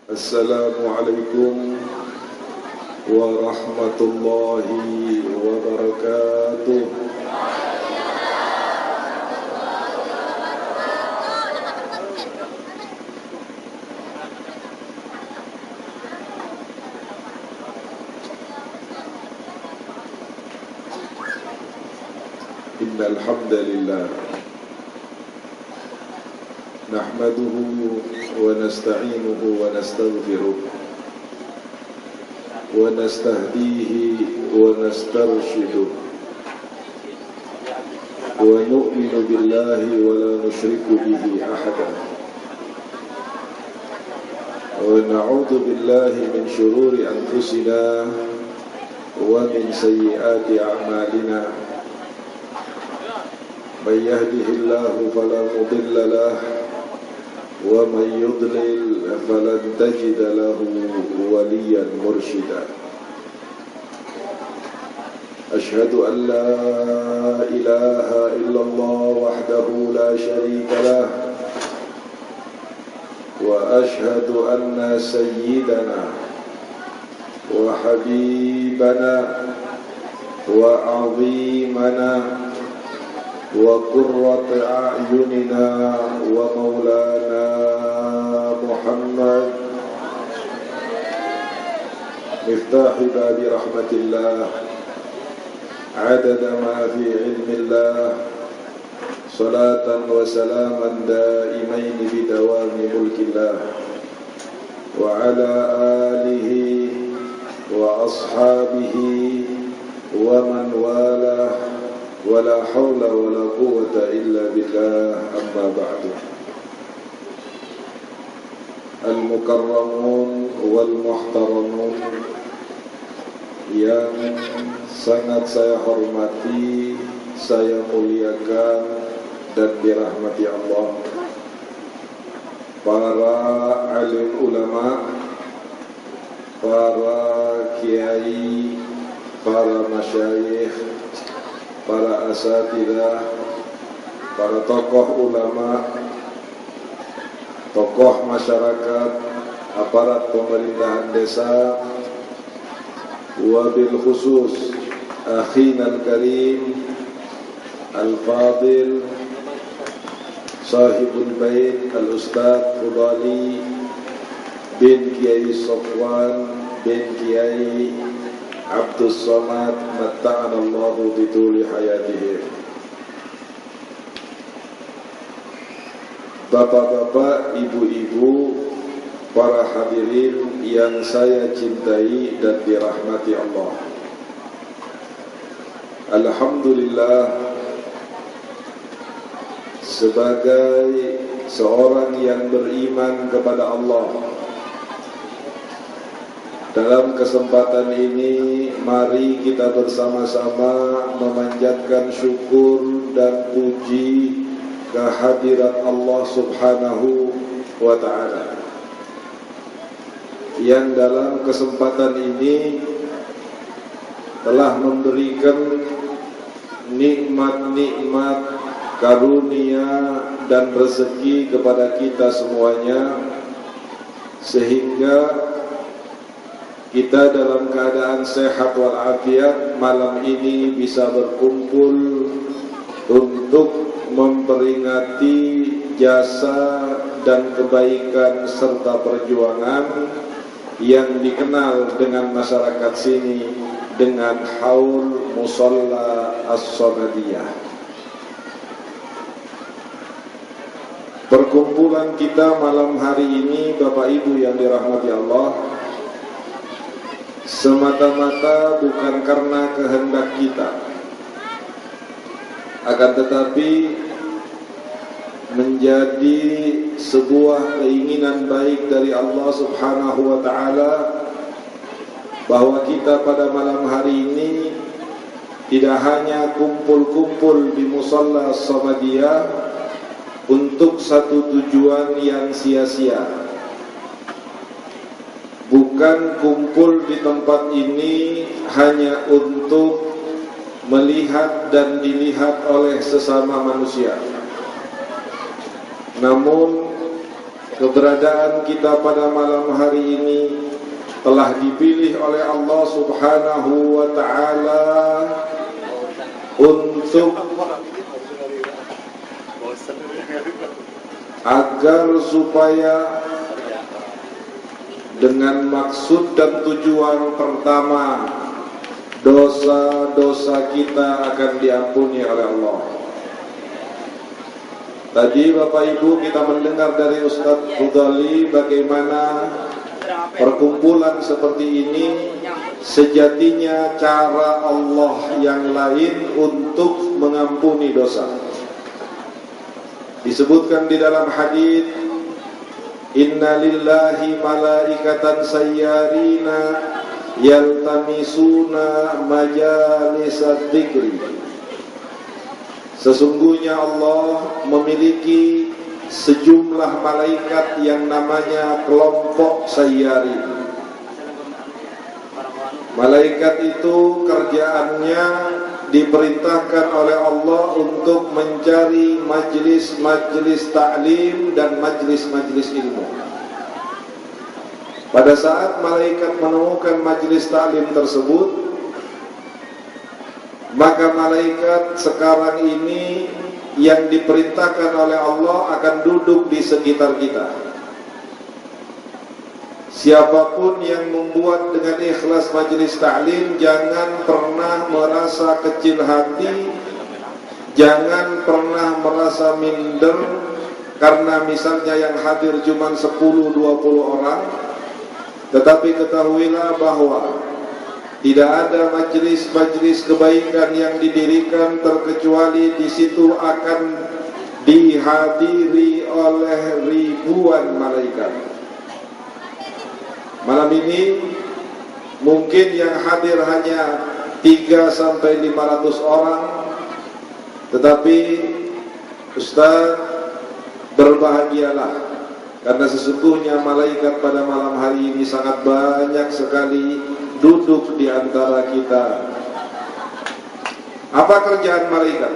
Assalamualaikum warahmatullahi wabarakatuh. Innal hamdalillah nahmaduhu wa nasta'inuhu wa nastaghfiruh wa nastahdihi wa nastarshiduh wa nu'minu billahi wa la nushriku bihi ahadan wa na'udzu billahi min shururi anfusina wa min sayyiati a'malina man yahdihillahu fala mudilla lahu ومن يضلل فلن تجد له وليا مرشدا أشهد أن لا إله إلا الله وحده لا شريك له وأشهد أن سيدنا وحبيبنا وعظيمنا وقرة أعيننا ومولانا محمد مفتاح باب رحمة الله عدد ما في علم الله صلاة وسلاما دائمين بدوام ملك الله وعلى آله وأصحابه ومن والاه ولا حول ولا قوة إلا بالله أما بعد المكرمون والmuhtaramun yang sangat saya hormati, saya muliakan dan dirahmati Allah, para alim ulama, para kiai, para masyayikh, para asatidzah, para tokoh ulama, tokoh masyarakat, aparat pemerintahan desa, wabil khusus akhina al-karim al-fadil sahibul bait al-ustadz Fudali bin Kiai Sofwan bin Kiai Abdus Somad matta'anallahu bituli hayatihim. Bapak-bapak, ibu-ibu, para hadirin yang saya cintai dan dirahmati Allah, alhamdulillah, sebagai seorang yang beriman kepada Allah, dalam kesempatan ini mari kita bersama-sama memanjatkan syukur dan puji kehadirat Allah Subhanahu wa ta'ala, yang dalam kesempatan ini telah memberikan nikmat-nikmat, karunia dan rezeki kepada kita semuanya, sehingga kita dalam keadaan sehat walafiat malam ini bisa berkumpul untuk memperingati jasa dan kebaikan serta perjuangan yang dikenal dengan masyarakat sini dengan Haul Musalla As-Samadiyah. Perkumpulan kita malam hari ini, Bapak Ibu yang dirahmati Allah, semata-mata bukan karena kehendak kita, akan tetapi menjadi sebuah keinginan baik dari Allah Subhanahu wa ta'ala, bahwa kita pada malam hari ini tidak hanya kumpul-kumpul di Musalla Samadiyah untuk satu tujuan yang sia-sia, bukan kumpul di tempat ini hanya untuk melihat dan dilihat oleh sesama manusia, namun keberadaan kita pada malam hari ini telah dipilih oleh Allah Subhanahu wa ta'ala untuk agar supaya dengan maksud dan tujuan pertama, dosa-dosa kita akan diampuni oleh Allah. Tadi Bapak Ibu kita mendengar dari Ustadz Fudali bagaimana perkumpulan seperti ini sejatinya cara Allah yang lain untuk mengampuni dosa. Disebutkan di dalam hadis, Inna lillahi malaikatan sayyarina yaltamisuna majalisad dzikri. Sesungguhnya Allah memiliki sejumlah malaikat yang namanya kelompok sayyari. Malaikat itu kerjaannya diperintahkan oleh Allah untuk mencari majlis-majlis ta'lim dan majlis-majlis ilmu. Pada saat malaikat menemukan majlis ta'lim tersebut, maka malaikat sekarang ini yang diperintahkan oleh Allah akan duduk di sekitar kita. Siapapun yang membuat dengan ikhlas majlis ta'lim, jangan pernah merasa kecil hati, jangan pernah merasa minder karena misalnya yang hadir cuma 10-20 orang. Tetapi ketahuilah bahwa tidak ada majlis-majlis kebaikan yang didirikan terkecuali di situ akan dihadiri oleh ribuan malaikat. Malam ini mungkin yang hadir hanya 300-500 orang, tetapi Ustaz berbahagialah karena sesungguhnya malaikat pada malam hari ini sangat banyak sekali duduk di antara kita. Apa kerjaan malaikat?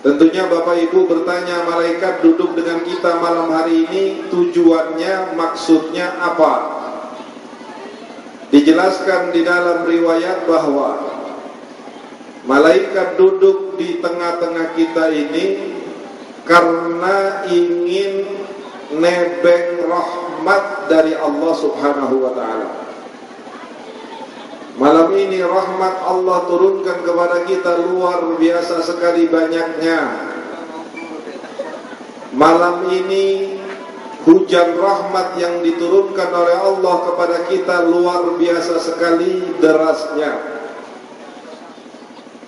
Tentunya Bapak Ibu bertanya, malaikat duduk dengan kita malam hari ini tujuannya, maksudnya apa? Dijelaskan di dalam riwayat bahwa malaikat duduk di tengah-tengah kita ini karena ingin nebeng rahmat dari Allah Subhanahu wa ta'ala. Malam ini rahmat Allah turunkan kepada kita luar biasa sekali banyaknya. Malam ini hujan rahmat yang diturunkan oleh Allah kepada kita luar biasa sekali derasnya.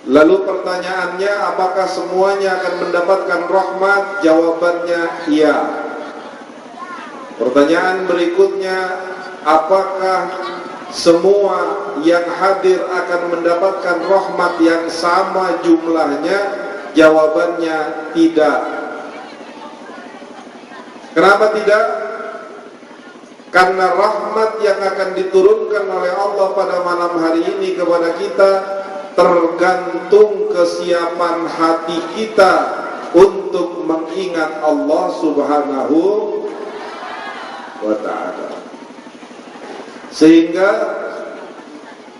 Lalu pertanyaannya, apakah semuanya akan mendapatkan rahmat? Jawabannya iya. Pertanyaan berikutnya, apakah semua yang hadir akan mendapatkan rahmat yang sama jumlahnya? Jawabannya tidak. Kenapa tidak? Karena rahmat yang akan diturunkan oleh Allah pada malam hari ini kepada kita tergantung kesiapan hati kita untuk mengingat Allah Subhanahu wa ta'ala. Sehingga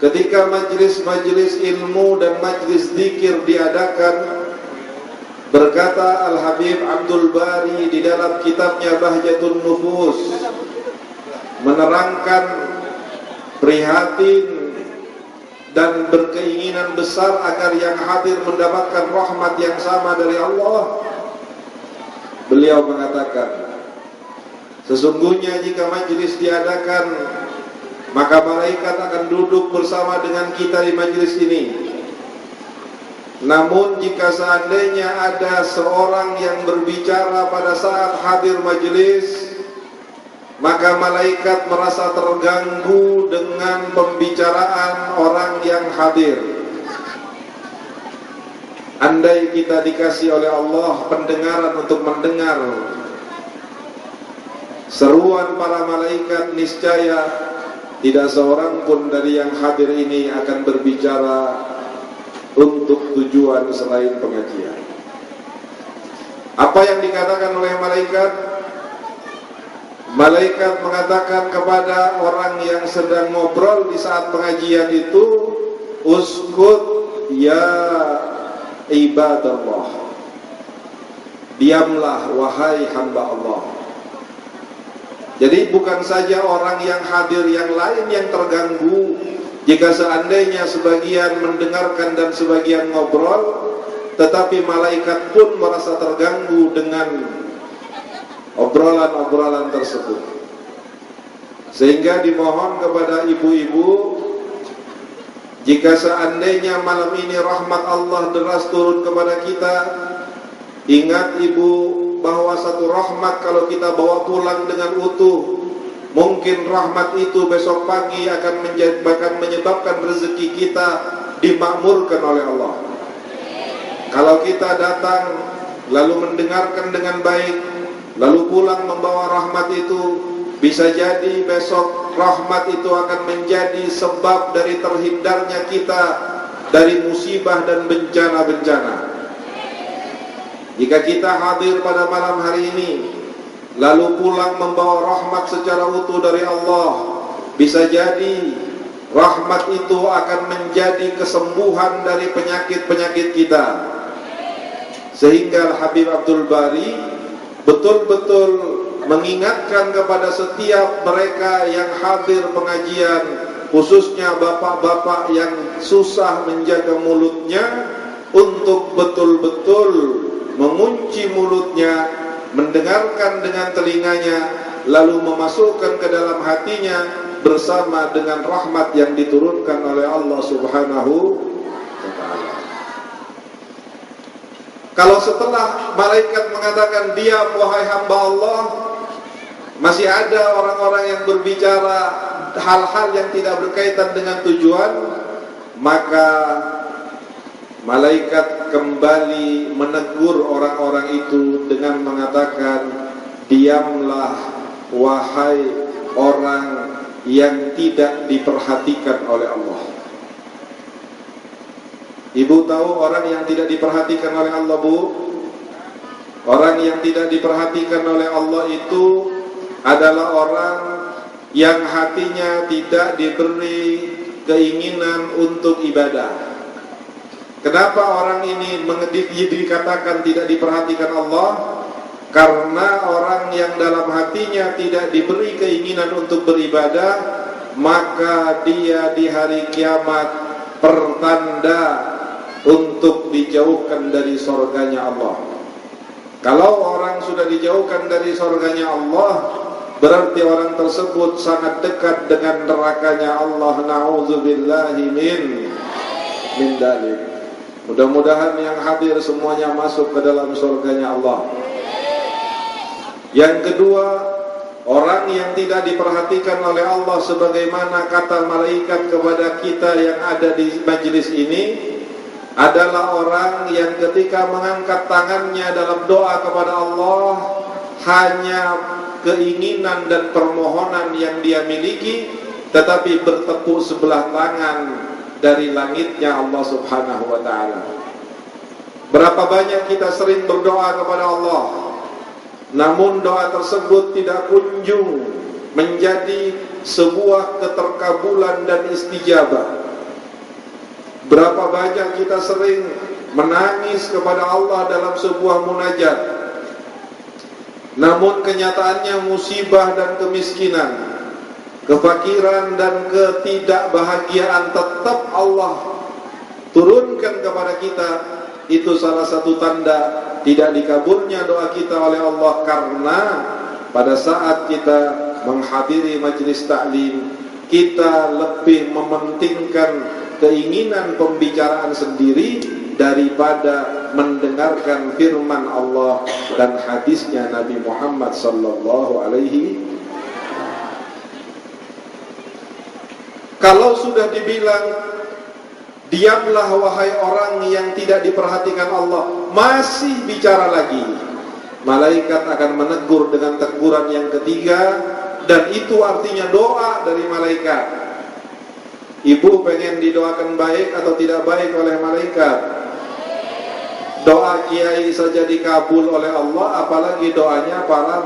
ketika majlis-majlis ilmu dan majlis zikir diadakan, berkata Al-Habib Abdul Bari di dalam kitabnya Bahjatun Nufus, menerangkan prihatin dan berkeinginan besar agar yang hadir mendapatkan rahmat yang sama dari Allah. Beliau mengatakan, sesungguhnya jika majlis diadakan, maka malaikat akan duduk bersama dengan kita di majlis ini. Namun jika seandainya ada seorang yang berbicara pada saat hadir majlis, maka malaikat merasa terganggu dengan pembicaraan orang yang hadir. Andai kita dikasih oleh Allah pendengaran untuk mendengar seruan para malaikat, niscaya tidak seorang pun dari yang hadir ini akan berbicara untuk tujuan selain pengajian. Apa yang dikatakan oleh malaikat? Malaikat mengatakan kepada orang yang sedang ngobrol di saat pengajian itu, uskut ya ibadallah, diamlah wahai hamba Allah. Jadi bukan saja orang yang hadir yang lain yang terganggu jika seandainya sebagian mendengarkan dan sebagian ngobrol, tetapi malaikat pun merasa terganggu dengan obrolan-obrolan tersebut. Sehingga dimohon kepada ibu-ibu, jika seandainya malam ini rahmat Allah deras turun kepada kita, ingat ibu bahwa satu rahmat kalau kita bawa pulang dengan utuh, mungkin rahmat itu besok pagi akan menyebabkan rezeki kita dimakmurkan oleh Allah. Kalau kita datang lalu mendengarkan dengan baik, lalu pulang membawa rahmat itu, bisa jadi besok rahmat itu akan menjadi sebab dari terhindarnya kita dari musibah dan bencana-bencana. Jika kita hadir pada malam hari ini lalu pulang membawa rahmat secara utuh dari Allah, bisa jadi rahmat itu akan menjadi kesembuhan dari penyakit-penyakit kita. Sehingga Habib Abdul Bari betul-betul mengingatkan kepada setiap mereka yang hadir pengajian, khususnya bapak-bapak yang susah menjaga mulutnya, untuk betul-betul mengunci mulutnya, mendengarkan dengan telinganya, lalu memasukkan ke dalam hatinya bersama dengan rahmat yang diturunkan oleh Allah Subhanahu wa ta'ala. Kalau setelah malaikat mengatakan diam wahai hamba Allah, masih ada orang-orang yang berbicara hal-hal yang tidak berkaitan dengan tujuan, maka malaikat kembali menegur orang-orang itu dengan mengatakan, diamlah wahai orang yang tidak diperhatikan oleh Allah. Ibu tahu orang yang tidak diperhatikan oleh Allah, Bu? Orang yang tidak diperhatikan oleh Allah itu adalah orang yang hatinya tidak diberi keinginan untuk ibadah. Kenapa orang ini dikatakan tidak diperhatikan Allah? Karena orang yang dalam hatinya tidak diberi keinginan untuk beribadah, maka dia di hari kiamat pertanda untuk dijauhkan dari surganya Allah. Kalau orang sudah dijauhkan dari surganya Allah, berarti orang tersebut sangat dekat dengan nerakanya Allah. Na'udzubillahi min dalik. Mudah-mudahan yang hadir semuanya masuk ke dalam surganya Allah. Yang kedua, orang yang tidak diperhatikan oleh Allah, sebagaimana kata malaikat kepada kita yang ada di majelis ini, adalah orang yang ketika mengangkat tangannya dalam doa kepada Allah, hanya keinginan dan permohonan yang dia miliki, tetapi bertepuk sebelah tangan dari langitnya Allah Subhanahu wa ta'ala. Berapa banyak kita sering berdoa kepada Allah, namun doa tersebut tidak kunjung menjadi sebuah keterkabulan dan istijabah. Berapa banyak kita sering menangis kepada Allah dalam sebuah munajat, namun kenyataannya musibah dan kemiskinan, kefakiran dan ketidakbahagiaan tetap Allah turunkan kepada kita. Itu salah satu tanda tidak dikabulnya doa kita oleh Allah, karena pada saat kita menghadiri majelis taklim, kita lebih mementingkan keinginan pembicaraan sendiri daripada mendengarkan firman Allah dan hadisnya Nabi Muhammad sallallahu alaihi. Kalau sudah dibilang diamlah wahai orang yang tidak diperhatikan Allah, masih bicara lagi, malaikat akan menegur dengan teguran yang ketiga, dan itu artinya doa dari malaikat. Ibu pengen didoakan baik atau tidak baik oleh malaikat? Doa kiai saja dikabul oleh Allah, apalagi doanya para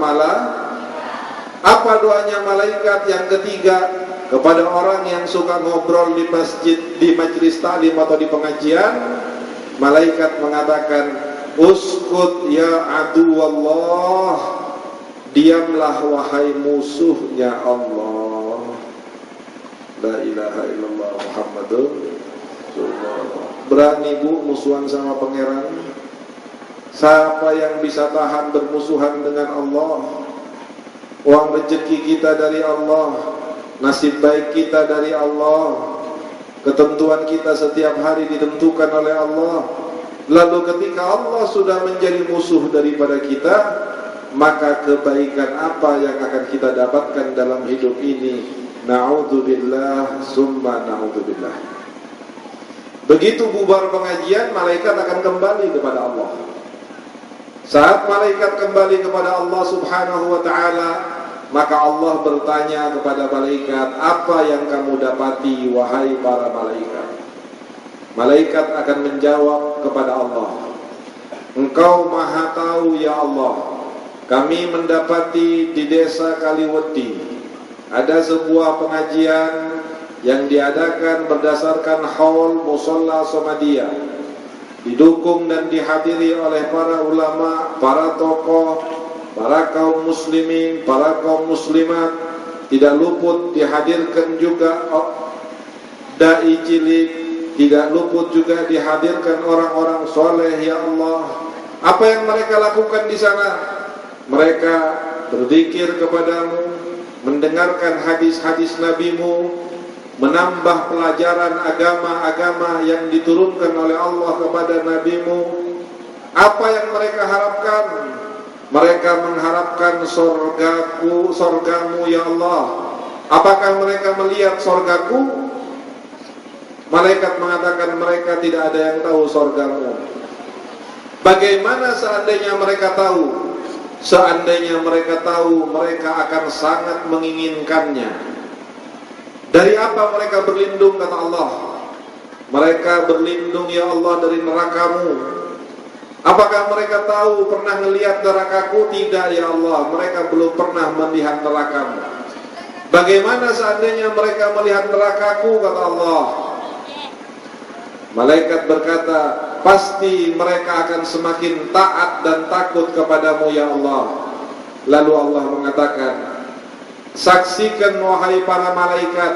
Apa doanya malaikat yang ketiga kepada orang yang suka ngobrol di masjid, di majelis taklim atau di pengajian? Malaikat mengatakan, uskut ya aduwallah, diamlah wahai musuhnya Allah. La ilaha illallah Muhammadur Rasulullah. Berani bu musuhan sama pangeran? Siapa yang bisa tahan bermusuhan dengan Allah? Uang rezeki kita dari Allah, nasib baik kita dari Allah, ketentuan kita setiap hari ditentukan oleh Allah. Lalu ketika Allah sudah menjadi musuh daripada kita, maka kebaikan apa yang akan kita dapatkan dalam hidup ini? Na'udzubillah summa na'udzubillah. Begitu bubar pengajian, malaikat akan kembali kepada Allah. Saat malaikat kembali kepada Allah subhanahu wa ta'ala, maka Allah bertanya kepada malaikat, apa yang kamu dapati wahai para malaikat? Malaikat akan menjawab kepada Allah, Engkau maha tahu ya Allah, kami mendapati di desa Kaliwedi ada sebuah pengajian yang diadakan berdasarkan haul musalla Somadiyah, didukung dan dihadiri oleh para ulama, para tokoh, para kaum muslimin, para kaum muslimat. Tidak luput dihadirkan juga dai cilik, tidak luput juga dihadirkan orang-orang soleh ya Allah. Apa yang mereka lakukan di sana? Mereka berzikir kepadamu, mendengarkan hadis-hadis nabimu, menambah pelajaran agama-agama yang diturunkan oleh Allah kepada nabimu. Apa yang mereka harapkan? Mereka mengharapkan sorgamu ya Allah. Apakah mereka melihat sorgaku? Malaikat mengatakan mereka tidak ada yang tahu sorgamu. Bagaimana seandainya mereka tahu? Seandainya mereka tahu, mereka akan sangat menginginkannya. Dari apa mereka berlindung, kata Allah? Mereka berlindung ya Allah dari nerakamu. Apakah mereka tahu pernah melihat nerakaku? Tidak ya Allah, mereka belum pernah melihat nerakamu. Bagaimana seandainya mereka melihat nerakaku, kata Allah? Malaikat berkata, pasti mereka akan semakin taat dan takut kepadamu ya Allah. Lalu Allah mengatakan, saksikan wahai para malaikat,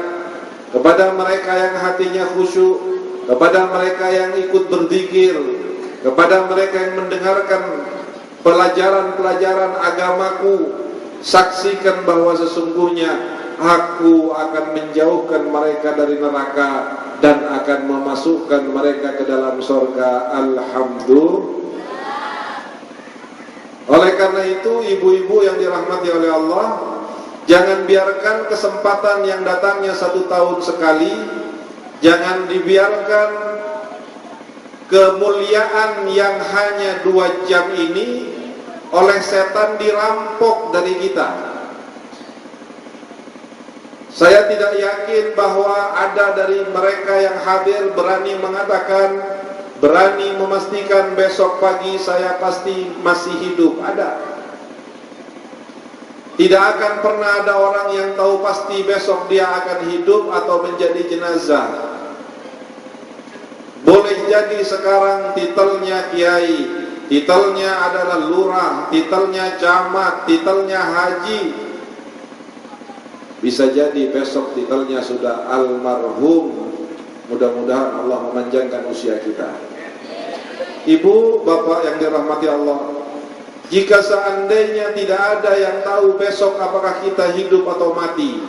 kepada mereka yang hatinya khusyuk, kepada mereka yang ikut berzikir, kepada mereka yang mendengarkan pelajaran-pelajaran agamaku, saksikan bahwa sesungguhnya aku akan menjauhkan mereka dari neraka dan akan memasukkan mereka ke dalam surga. Alhamdulillah. Oleh karena itu, ibu-ibu yang dirahmati oleh Allah, jangan biarkan kesempatan yang datangnya 1 tahun sekali, jangan dibiarkan kemuliaan yang hanya 2 jam ini oleh setan dirampok dari kita. Saya tidak yakin bahwa ada dari mereka yang hadir berani mengatakan, berani memastikan besok pagi saya pasti masih hidup. Ada. Tidak akan pernah ada orang yang tahu pasti besok dia akan hidup atau menjadi jenazah. Boleh jadi sekarang titelnya kiai, titelnya adalah lurah, titelnya camat, titelnya haji. Bisa jadi besok titelnya sudah almarhum. Mudah-mudahan Allah memanjangkan usia kita. Ibu, bapak yang dirahmati Allah, jika seandainya tidak ada yang tahu besok apakah kita hidup atau mati,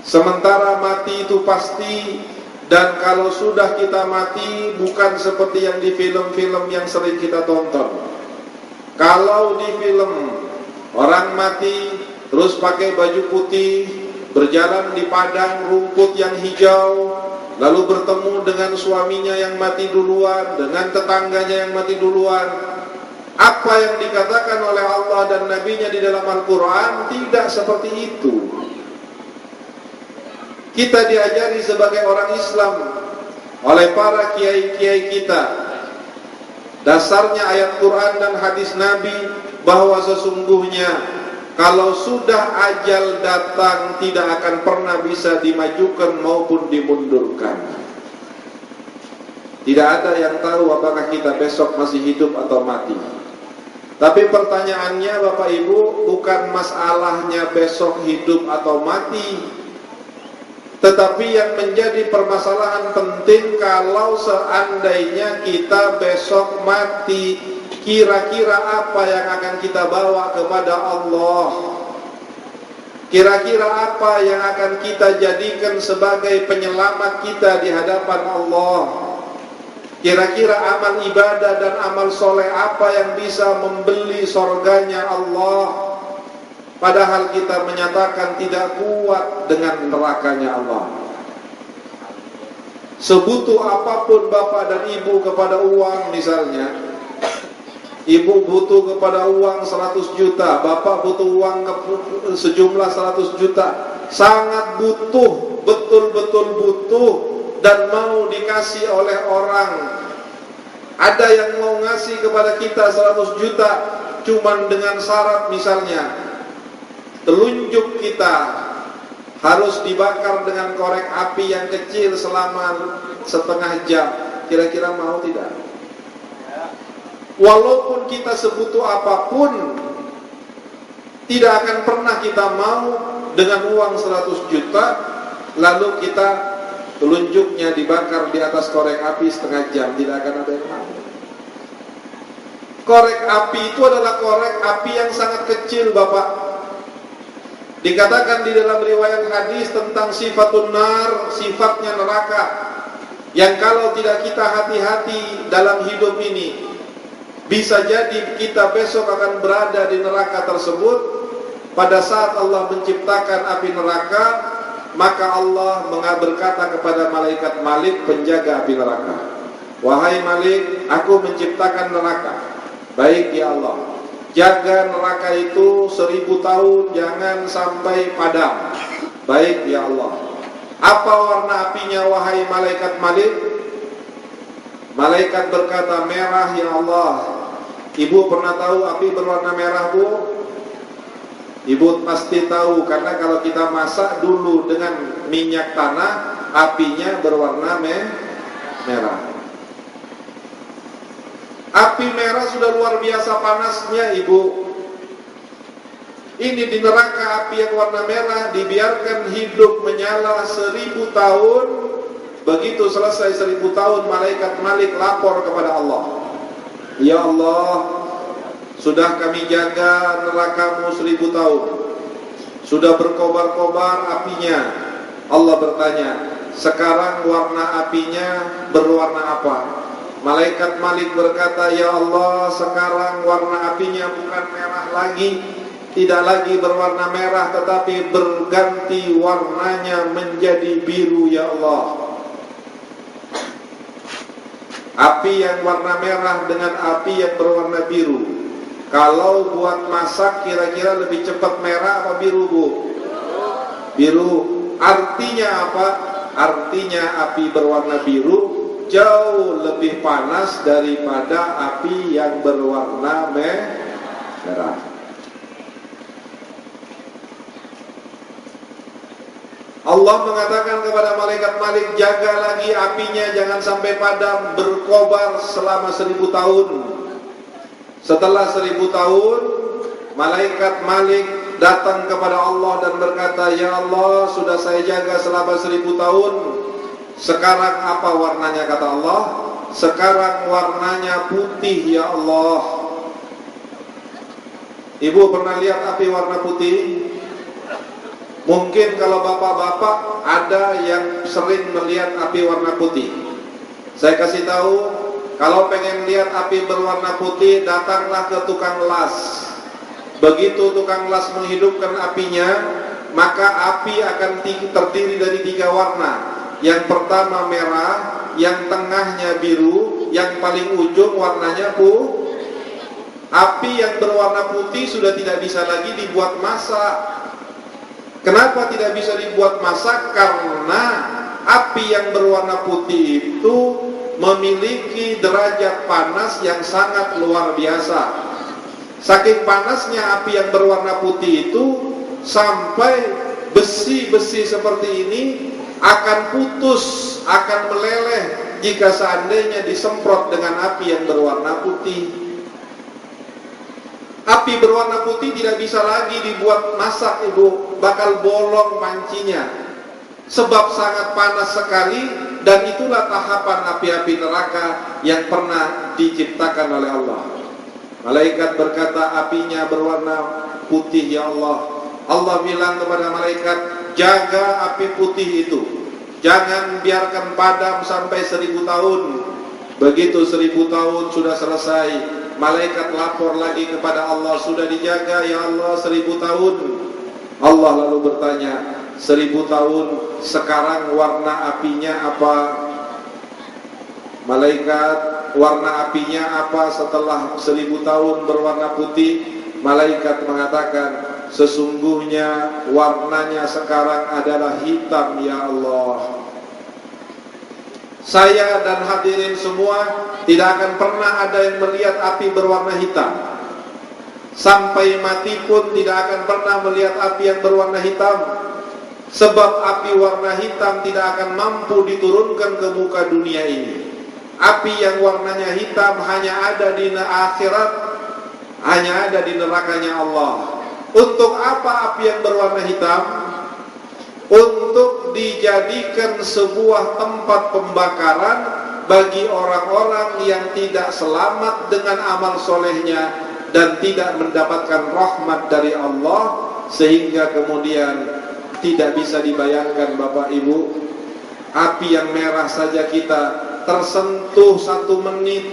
sementara mati itu pasti. Dan kalau sudah kita mati, bukan seperti yang di film-film yang sering kita tonton. Kalau di film orang mati terus pakai baju putih, berjalan di padang rumput yang hijau, lalu bertemu dengan suaminya yang mati duluan, dengan tetangganya yang mati duluan. Apa yang dikatakan oleh Allah dan Nabi-Nya di dalam Al-Quran tidak seperti itu. Kita diajari sebagai orang Islam oleh para kiai-kiai kita, dasarnya ayat Quran dan hadis Nabi, bahwa sesungguhnya kalau sudah ajal datang tidak akan pernah bisa dimajukan maupun dimundurkan. Tidak ada yang tahu apakah kita besok masih hidup atau mati. Tapi pertanyaannya Bapak Ibu, bukan masalahnya besok hidup atau mati, tetapi yang menjadi permasalahan penting, kalau seandainya kita besok mati, kira-kira apa yang akan kita bawa kepada Allah? Kira-kira apa yang akan kita jadikan sebagai penyelamat kita di hadapan Allah? Kira-kira amal ibadah dan amal soleh apa yang bisa membeli surganya Allah? Padahal kita menyatakan tidak kuat dengan nerakanya Allah. Sebutuh apapun bapak dan ibu kepada uang misalnya, ibu butuh kepada uang 100 juta, bapak butuh uang sejumlah 100 juta, sangat butuh, betul-betul butuh, dan mau dikasih oleh orang. Ada yang mau ngasih kepada kita 100 juta cuman dengan syarat misalnya telunjuk kita harus dibakar dengan korek api yang kecil selama setengah jam. Kira-kira mau tidak? Walaupun kita sebutuh apapun, tidak akan pernah kita mau dengan uang 100 juta lalu kita telunjuknya dibakar di atas korek api setengah jam. Tidak akan ada yang mau. Korek api itu adalah korek api yang sangat kecil Bapak. Dikatakan di dalam riwayat hadis tentang sifatun nar, sifatnya neraka, yang kalau tidak kita hati-hati dalam hidup ini, bisa jadi kita besok akan berada di neraka tersebut. Pada saat Allah menciptakan api neraka, maka Allah berkata kepada malaikat Malik, penjaga api neraka, wahai Malik, aku menciptakan neraka. Baik ya Allah, jaga neraka itu 1000 tahun, jangan sampai padam. Baik ya Allah. Apa warna apinya wahai malaikat Malik? Malaikat berkata, merah ya Allah. Ibu pernah tahu api berwarna merah, Bu? Ibu pasti tahu, karena kalau kita masak dulu dengan minyak tanah, apinya berwarna merah. Api merah sudah luar biasa panasnya, Ibu. Ini di neraka api yang warna merah dibiarkan hidup menyala 1000 tahun. Begitu selesai 1000 tahun, malaikat Malik lapor kepada Allah, ya Allah, sudah kami jaga nerakamu 1000 tahun, sudah berkobar-kobar apinya. Allah bertanya, sekarang warna apinya berwarna apa? Malaikat Malik berkata, ya Allah, sekarang warna apinya bukan merah lagi, tidak lagi berwarna merah, tetapi berganti warnanya menjadi biru ya Allah. Api yang warna merah dengan api yang berwarna biru, kalau buat masak kira-kira lebih cepat merah apa biru, Bu? Biru. Artinya apa? Artinya api berwarna biru jauh lebih panas daripada api yang berwarna merah. Allah mengatakan kepada malaikat Malik, jaga lagi apinya, jangan sampai padam, berkobar selama 1000 tahun. Setelah 1000 tahun, malaikat Malik datang kepada Allah dan berkata, ya Allah, sudah saya jaga selama 1000 tahun. Sekarang apa warnanya, kata Allah? Sekarang warnanya putih ya Allah. Ibu pernah lihat api warna putih? Mungkin kalau bapak-bapak ada yang sering melihat api warna putih. Saya kasih tahu, kalau pengen lihat api berwarna putih, datanglah ke tukang las. Begitu tukang las menghidupkan apinya, maka api akan terdiri dari 3 warna. Yang pertama merah, yang tengahnya biru, yang paling ujung warnanya putih. Api yang berwarna putih sudah tidak bisa lagi dibuat masak. Kenapa tidak bisa dibuat masak? Karena api yang berwarna putih itu memiliki derajat panas yang sangat luar biasa. Saking panasnya api yang berwarna putih itu, sampai besi-besi seperti ini akan putus, akan meleleh jika seandainya disemprot dengan api yang berwarna putih. Api berwarna putih tidak bisa lagi dibuat masak, ibu, bakal bolong pancinya, sebab sangat panas sekali. Dan itulah tahapan api-api neraka yang pernah diciptakan oleh Allah. Malaikat berkata, apinya berwarna putih ya Allah. Allah bilang kepada malaikat, jaga api putih itu, jangan biarkan padam sampai 1000 tahun. Begitu 1000 tahun sudah selesai, malaikat lapor lagi kepada Allah, sudah dijaga ya Allah 1000 tahun. Allah lalu bertanya, 1000 tahun sekarang warna apinya apa? Malaikat, warna apinya apa setelah 1000 tahun berwarna putih? Malaikat mengatakan, sesungguhnya warnanya sekarang adalah hitam ya Allah. Saya dan hadirin semua tidak akan pernah ada yang melihat api berwarna hitam. Sampai mati pun tidak akan pernah melihat api yang berwarna hitam. Sebab api warna hitam tidak akan mampu diturunkan ke muka dunia ini. Api yang warnanya hitam hanya ada di akhirat, hanya ada di nerakanya Allah. Untuk apa api yang berwarna hitam? Untuk dijadikan sebuah tempat pembakaran bagi orang-orang yang tidak selamat dengan amal solehnya dan tidak mendapatkan rahmat dari Allah, sehingga kemudian tidak bisa dibayangkan Bapak Ibu, api yang merah saja kita tersentuh 1 menit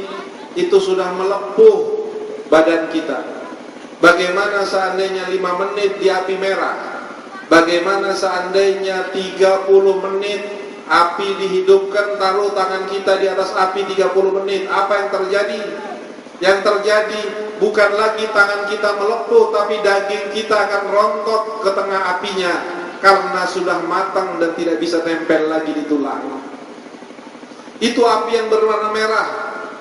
itu sudah melepuh badan kita. Bagaimana seandainya 5 menit di api merah? Bagaimana seandainya 30 menit api dihidupkan, taruh tangan kita di atas api 30 menit, apa yang terjadi? Yang terjadi bukan lagi tangan kita melepuh, tapi daging kita akan rontok ke tengah apinya, karena sudah matang dan tidak bisa tempel lagi di tulang. Itu api yang berwarna merah.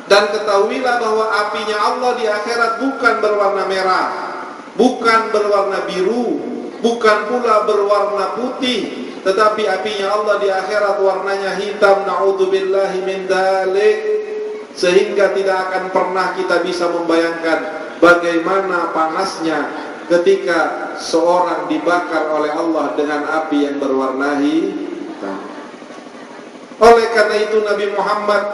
Dan ketahuilah bahwa apinya Allah di akhirat bukan berwarna merah, bukan berwarna biru, bukan pula berwarna putih, tetapi apinya Allah di akhirat warnanya hitam. Na'udzubillahi min dzalik. Sehingga tidak akan pernah kita bisa membayangkan bagaimana panasnya ketika seorang dibakar oleh Allah dengan api yang berwarna hitam. Oleh karena itu Nabi Muhammad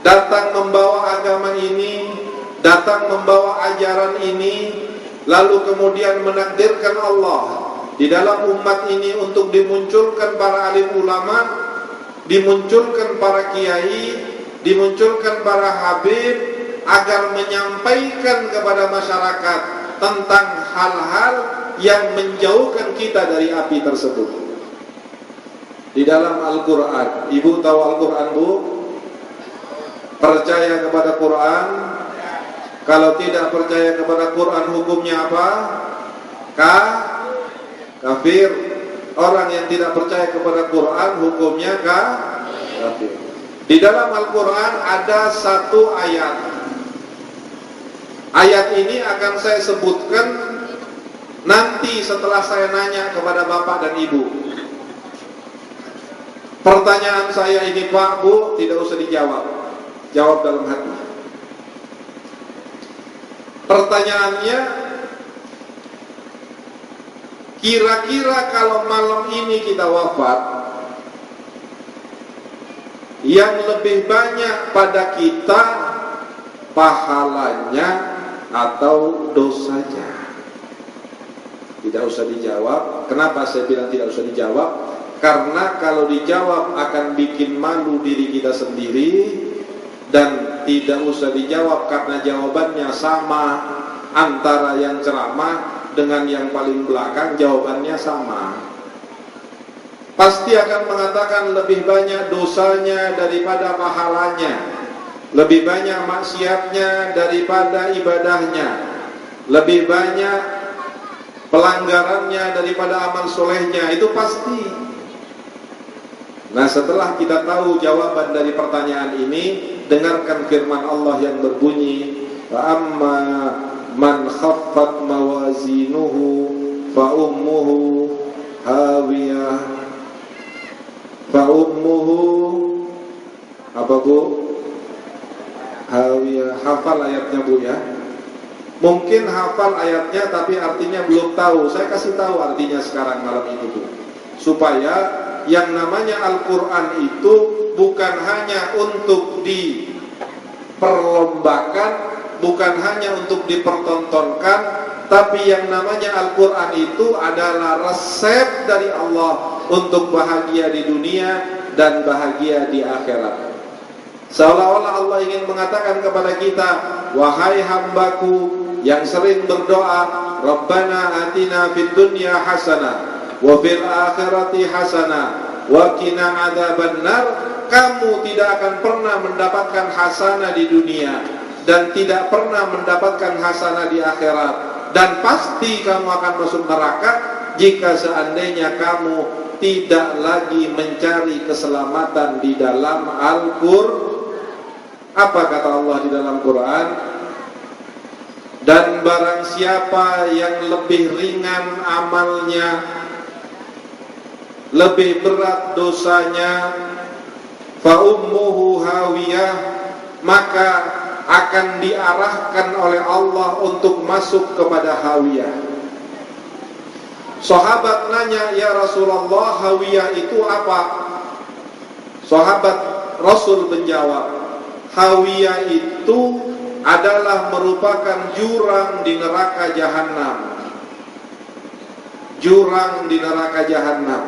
datang membawa agama ini, datang membawa ajaran ini, lalu kemudian menakdirkan Allah di dalam umat ini untuk dimunculkan para alim ulama, dimunculkan para kiai, dimunculkan para habib, agar menyampaikan kepada masyarakat tentang hal-hal yang menjauhkan kita dari api tersebut. Di dalam Al-Quran, ibu tahu Al-Quran, bu? Percaya kepada Quran? Kalau tidak percaya kepada Quran, hukumnya apa? Kafir. Orang yang tidak percaya kepada Quran, hukumnya kafir. Di dalam Al-Quran ada satu ayat. Ayat ini akan saya sebutkan nanti setelah saya nanya kepada bapak dan ibu. Pertanyaan saya ini, Pak, Bu, tidak usah dijawab. Jawab dalam hati. Pertanyaannya, kira-kira kalau malam ini kita wafat, yang lebih banyak pada kita pahalanya atau dosanya? Tidak usah dijawab. Kenapa saya bilang tidak usah dijawab? Karena kalau dijawab akan bikin malu diri kita sendiri, dan tidak usah dijawab karena jawabannya sama antara yang ceramah dengan yang paling belakang, jawabannya sama. Pasti akan mengatakan lebih banyak dosanya daripada pahalanya, lebih banyak maksiatnya daripada ibadahnya, lebih banyak pelanggarannya daripada amal solehnya. Itu pasti. Nah, setelah kita tahu jawaban dari pertanyaan ini, dengarkan firman Allah yang berbunyi, wa amma man khaffat mawazinuhu fa ummuhu hawiyah. Fa ummuhu apa Bu? Hawiyah. Hafal ayatnya Bu ya. Mungkin hafal ayatnya tapi artinya belum tahu. Saya kasih tahu artinya sekarang malam ini Bu, supaya yang namanya Al-Quran itu bukan hanya untuk diperlombakan, bukan hanya untuk dipertontonkan, tapi yang namanya Al-Quran itu adalah resep dari Allah untuk bahagia di dunia dan bahagia di akhirat. Seolah-olah Allah ingin mengatakan kepada kita, wahai hambaku yang sering berdoa, Rabbana atina fid dunya hasanah wa fil akhirati hasanah wa qina adzabannar. Kamu tidak akan pernah mendapatkan hasanah di dunia dan tidak pernah mendapatkan hasanah di akhirat, dan pasti kamu akan masuk neraka jika seandainya kamu tidak lagi mencari keselamatan di dalam Al-Qur'an. Apa kata Allah di dalam Quran? Dan barang siapa yang lebih ringan amalnya, lebih berat dosanya, fa ummuhu hawiyah, maka akan diarahkan oleh Allah untuk masuk kepada hawiyah. Sahabat nanya, ya Rasulullah, hawiyah itu apa? Sahabat Rasul menjawab, hawiyah itu adalah merupakan jurang di neraka jahanam. Jurang di neraka jahanam.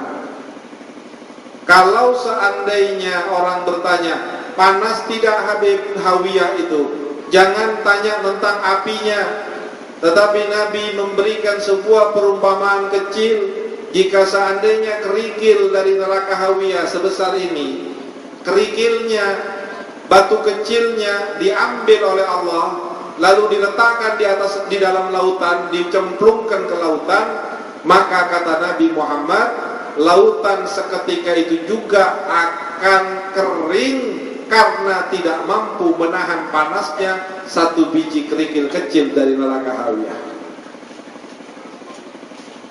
Kalau seandainya orang bertanya, panas tidak Habib hawiyah itu? Jangan tanya tentang apinya, tetapi Nabi memberikan sebuah perumpamaan kecil. Jika seandainya kerikil dari neraka hawiyah sebesar ini, kerikilnya, batu kecilnya diambil oleh Allah, lalu diletakkan di dalam lautan, dicemplungkan ke lautan, maka kata Nabi Muhammad, lautan seketika itu juga akan kering karena tidak mampu menahan panasnya satu biji kerikil kecil dari neraka hawiyah.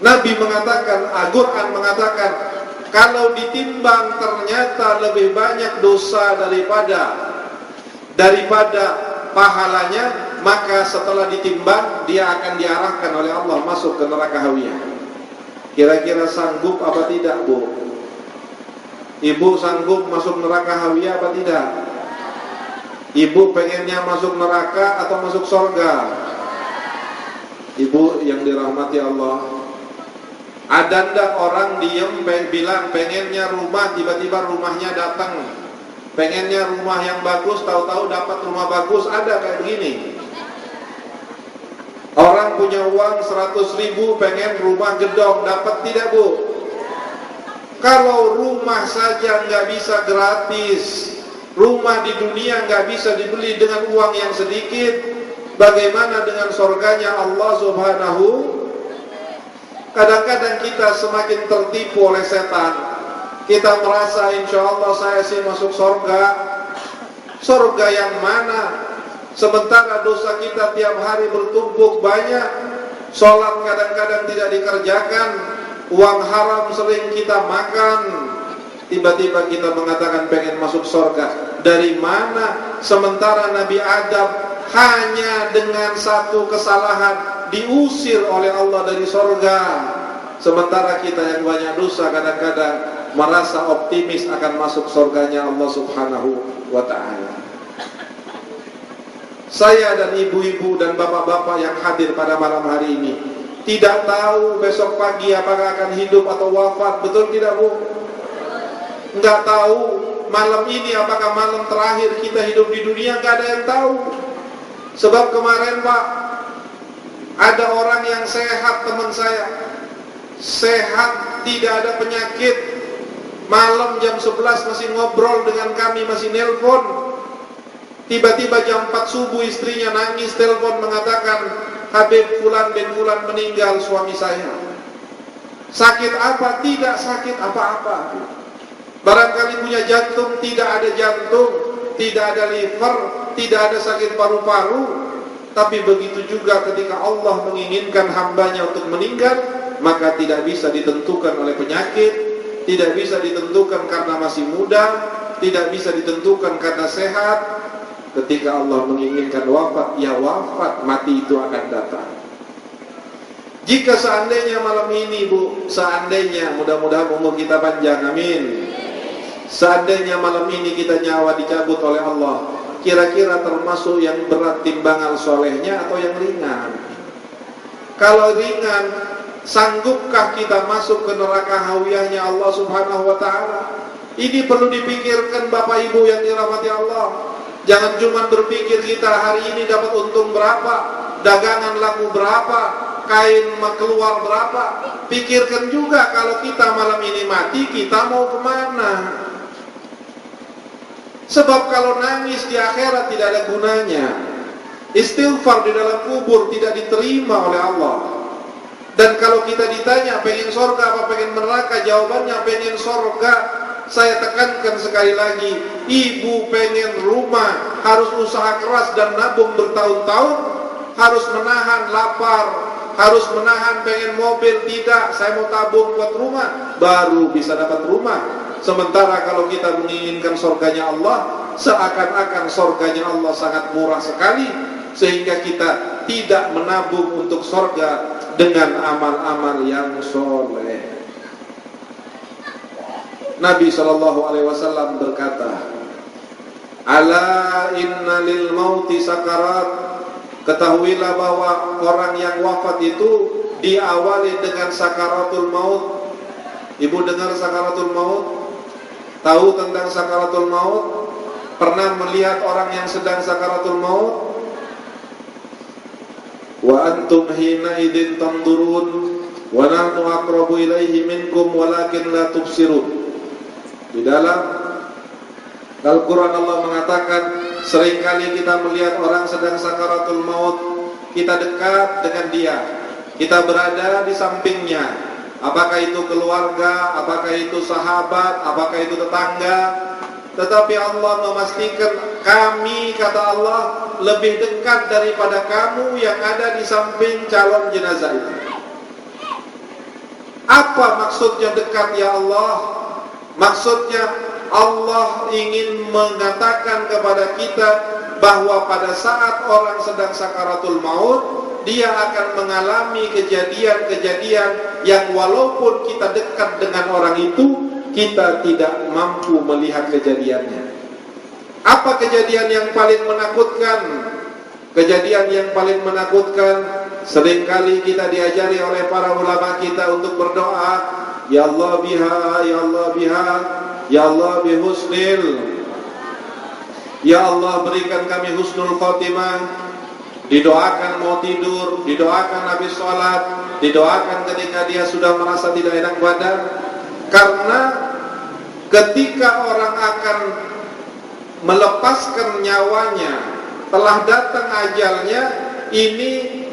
Nabi mengatakan, Al-Quran mengatakan, kalau ditimbang ternyata lebih banyak dosa daripada pahalanya, maka setelah ditimbang dia akan diarahkan oleh Allah masuk ke neraka hawiyah. Kira-kira sanggup apa tidak Bu? Ibu sanggup masuk neraka hawiyah apa tidak? Ibu pengennya masuk neraka atau masuk surga? Ibu yang dirahmati Allah, ada ndak orang diem bilang pengennya rumah, tiba-tiba rumahnya datang? Pengennya rumah yang bagus, tahu-tahu dapat rumah bagus? Ada kayak begini? Orang punya uang 100.000 pengen rumah gedong, dapat tidak Bu? Kalau rumah saja nggak bisa gratis, rumah di dunia nggak bisa dibeli dengan uang yang sedikit, bagaimana dengan surganya Allah Subhanahu? Kadang-kadang kita semakin tertipu oleh setan. Kita merasa insya Allah saya sih masuk surga. Surga yang mana? Sementara dosa kita tiap hari bertumpuk banyak, sholat kadang-kadang tidak dikerjakan, uang haram sering kita makan. Tiba-tiba kita mengatakan pengen masuk surga. Dari mana? Sementara Nabi Adam hanya dengan satu kesalahan diusir oleh Allah dari surga. Sementara kita yang banyak dosa kadang-kadang merasa optimis akan masuk surganya Allah Subhanahu wa ta'ala. Saya dan ibu-ibu dan bapak-bapak yang hadir pada malam hari ini tidak tahu besok pagi apakah akan hidup atau wafat, betul tidak Bu? Enggak tahu malam ini apakah malam terakhir kita hidup di dunia, enggak ada yang tahu. Sebab kemarin Pak, ada orang yang sehat, teman saya sehat, tidak ada penyakit, malam jam 11 masih ngobrol dengan kami, masih nelpon. Tiba-tiba jam 4 subuh istrinya nangis, telepon mengatakan, Habib Fulan bin Fulan meninggal suami saya. Sakit apa? Tidak sakit apa-apa. Barangkali punya jantung, tidak ada jantung, tidak ada liver, tidak ada sakit paru-paru. Tapi begitu juga ketika Allah menginginkan hambanya untuk meninggal, maka tidak bisa ditentukan oleh penyakit, tidak bisa ditentukan karena masih muda, tidak bisa ditentukan karena sehat. Ketika Allah menginginkan wafat, ya wafat, mati itu akan datang. Jika seandainya malam ini, Bu, seandainya, mudah-mudahan umur kita panjang, amin. Seandainya malam ini kita nyawa dicabut oleh Allah, kira-kira termasuk yang berat timbangan solehnya atau yang ringan? Kalau ringan, sanggupkah kita masuk ke neraka hawiyahnya Allah Subhanahu wa ta'ala? Ini perlu dipikirkan Bapak Ibu yang dirahmati Allah. Jangan cuma berpikir kita hari ini dapat untung berapa, dagangan laku berapa, kain keluar berapa. Pikirkan juga kalau kita malam ini mati, kita mau kemana? Sebab kalau nangis di akhirat tidak ada gunanya. Istighfar di dalam kubur tidak diterima oleh Allah. Dan kalau kita ditanya pengen surga apa pengen neraka, jawabannya pengen surga. Saya tekankan sekali lagi, ibu pengen rumah, harus usaha keras dan nabung bertahun-tahun, harus menahan lapar, harus menahan pengen mobil, tidak, saya mau tabung buat rumah, baru bisa dapat rumah. Sementara kalau kita menginginkan surganya Allah, seakan-akan surganya Allah sangat murah sekali, sehingga kita tidak menabung untuk surga dengan amal-amal yang soleh. Nabi SAW berkata, "Ala inna lil mauti sakarat." Ketahuilah bahwa orang yang wafat itu diawali dengan sakaratul maut. Ibu dengar sakaratul maut? Tahu tentang sakaratul maut? Pernah melihat orang yang sedang sakaratul maut? Wa antum hina idin tanzurun wa nahnu aqrabu ilaihi minkum walakin la tubsirun. Di dalam Al-Quran Allah mengatakan, seringkali kita melihat orang sedang sakaratul maut, kita dekat dengan dia, kita berada di sampingnya. Apakah itu keluarga, apakah itu sahabat, apakah itu tetangga. Tetapi Allah memastikan, kami, kata Allah, lebih dekat daripada kamu yang ada di samping calon jenazah itu. Apa maksudnya dekat, ya Allah? Maksudnya Allah ingin mengatakan kepada kita bahwa pada saat orang sedang sakaratul maut, dia akan mengalami kejadian-kejadian yang walaupun kita dekat dengan orang itu, kita tidak mampu melihat kejadiannya. Apa kejadian yang paling menakutkan? Kejadian yang paling menakutkan, seringkali kita diajari oleh para ulama kita untuk berdoa, Ya Allah biha, Ya Allah biha, Ya Allah bihusnil. Ya Allah berikan kami husnul khotimah. Didoakan mau tidur, didoakan habis sholat, didoakan ketika dia sudah merasa tidak enak badan. Karena ketika orang akan melepaskan nyawanya, telah datang ajalnya, ini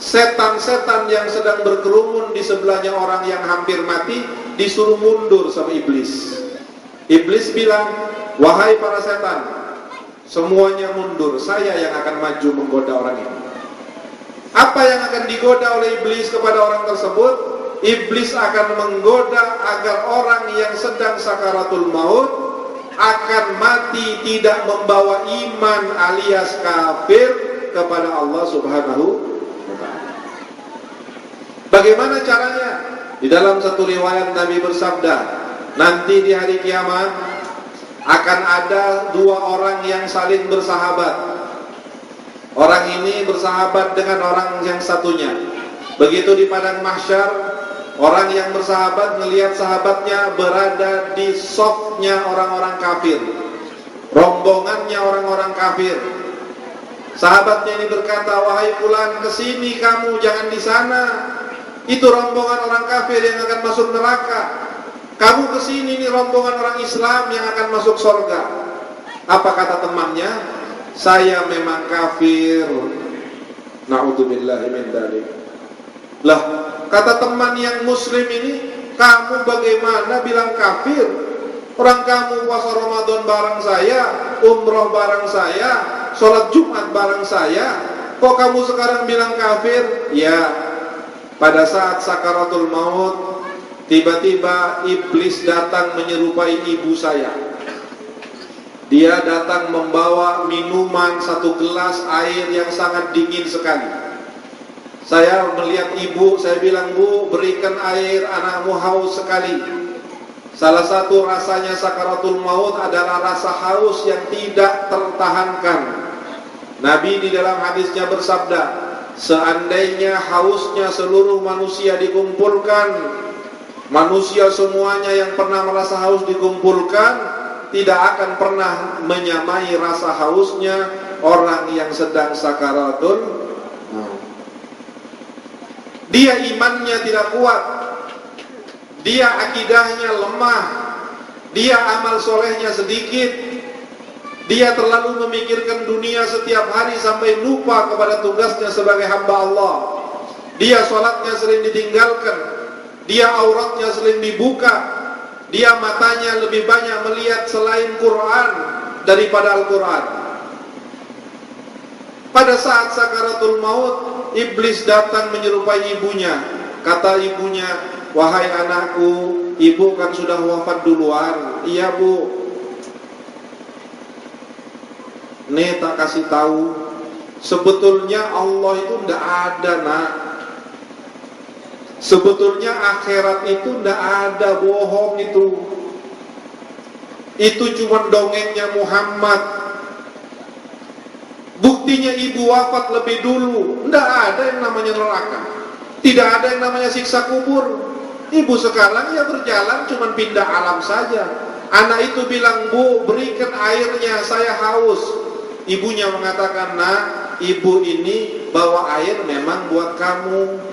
setan-setan yang sedang berkerumun di sebelahnya orang yang hampir mati disuruh mundur sama iblis. Iblis bilang, wahai para setan, semuanya mundur, saya yang akan maju menggoda orang ini. Apa yang akan digoda oleh iblis kepada orang tersebut? Iblis akan menggoda agar orang yang sedang sakaratul maut akan mati tidak membawa iman alias kafir kepada Allah Subhanahu wa ta'ala. Bagaimana caranya? Di dalam satu riwayat Nabi bersabda, nanti di hari kiamat akan ada dua orang yang saling bersahabat. Orang ini bersahabat dengan orang yang satunya. Begitu di padang mahsyar, orang yang bersahabat melihat sahabatnya berada di softnya orang-orang kafir, rombongannya orang-orang kafir. Sahabatnya ini berkata, wahai fulan, kesini kamu, jangan di sana. Itu rombongan orang kafir yang akan masuk neraka. Kamu kesini, ini rombongan orang Islam yang akan masuk surga. Apa kata temannya? Saya memang kafir. Na'udzubillahi min dzalik. Lah, kata teman yang muslim ini, kamu bagaimana bilang kafir? Orang kamu puasa Ramadan bareng saya, umroh bareng saya, sholat Jumat bareng saya. kok kamu sekarang bilang kafir? Ya, pada saat sakaratul maut, tiba-tiba iblis datang menyerupai ibu saya. Dia datang membawa minuman 1 gelas air yang sangat dingin sekali. Saya melihat ibu, saya bilang, Bu, berikan air, anakmu haus sekali. Salah satu rasanya sakaratul maut adalah rasa haus yang tidak tertahankan. Nabi di dalam hadisnya bersabda, seandainya hausnya seluruh manusia dikumpulkan, manusia semuanya yang pernah merasa haus dikumpulkan, tidak akan pernah menyamai rasa hausnya orang yang sedang sakaratul maut. Dia imannya tidak kuat, dia akidahnya lemah, dia amal solehnya sedikit, dia terlalu memikirkan dunia setiap hari sampai lupa kepada tugasnya sebagai hamba Allah. Dia sholatnya sering ditinggalkan, dia auratnya sering dibuka, dia matanya lebih banyak melihat selain Quran daripada Al-Quran. Pada saat sakaratul maut, iblis datang menyerupai ibunya. Kata ibunya, wahai anakku, ibu kan sudah wafat duluan. Iya, Bu. Nih tak kasih tahu, sebetulnya Allah itu ndak ada, Nak. Sebetulnya akhirat itu ndak ada, bohong itu. Itu cuma dongengnya Muhammad. Buktinya ibu wafat lebih dulu, ndak ada yang namanya neraka, tidak ada yang namanya siksa kubur. Ibu sekarang ya berjalan cuma pindah alam saja. Anak itu bilang, Bu, berikan airnya, saya haus. Ibunya mengatakan, Nak, ibu ini bawa air memang buat kamu.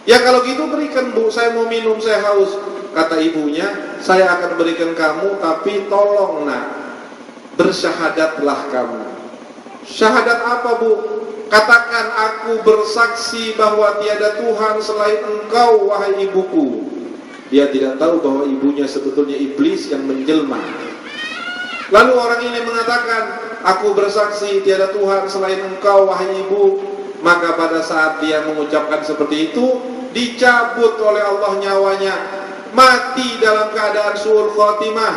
Ya kalau gitu berikan, Bu, saya mau minum, saya haus. Kata ibunya, saya akan berikan kamu, tapi tolong, Nak, bersyahadatlah kamu. Syahadat apa, Bu? Katakan, aku bersaksi bahwa tiada Tuhan selain engkau, wahai ibuku. Dia tidak tahu bahwa ibunya sebetulnya iblis yang menjelma. Lalu orang ini mengatakan, aku bersaksi tiada Tuhan selain engkau, wahai ibu. Maka pada saat dia mengucapkan seperti itu, dicabut oleh Allah nyawanya. Mati dalam keadaan su'ul khotimah,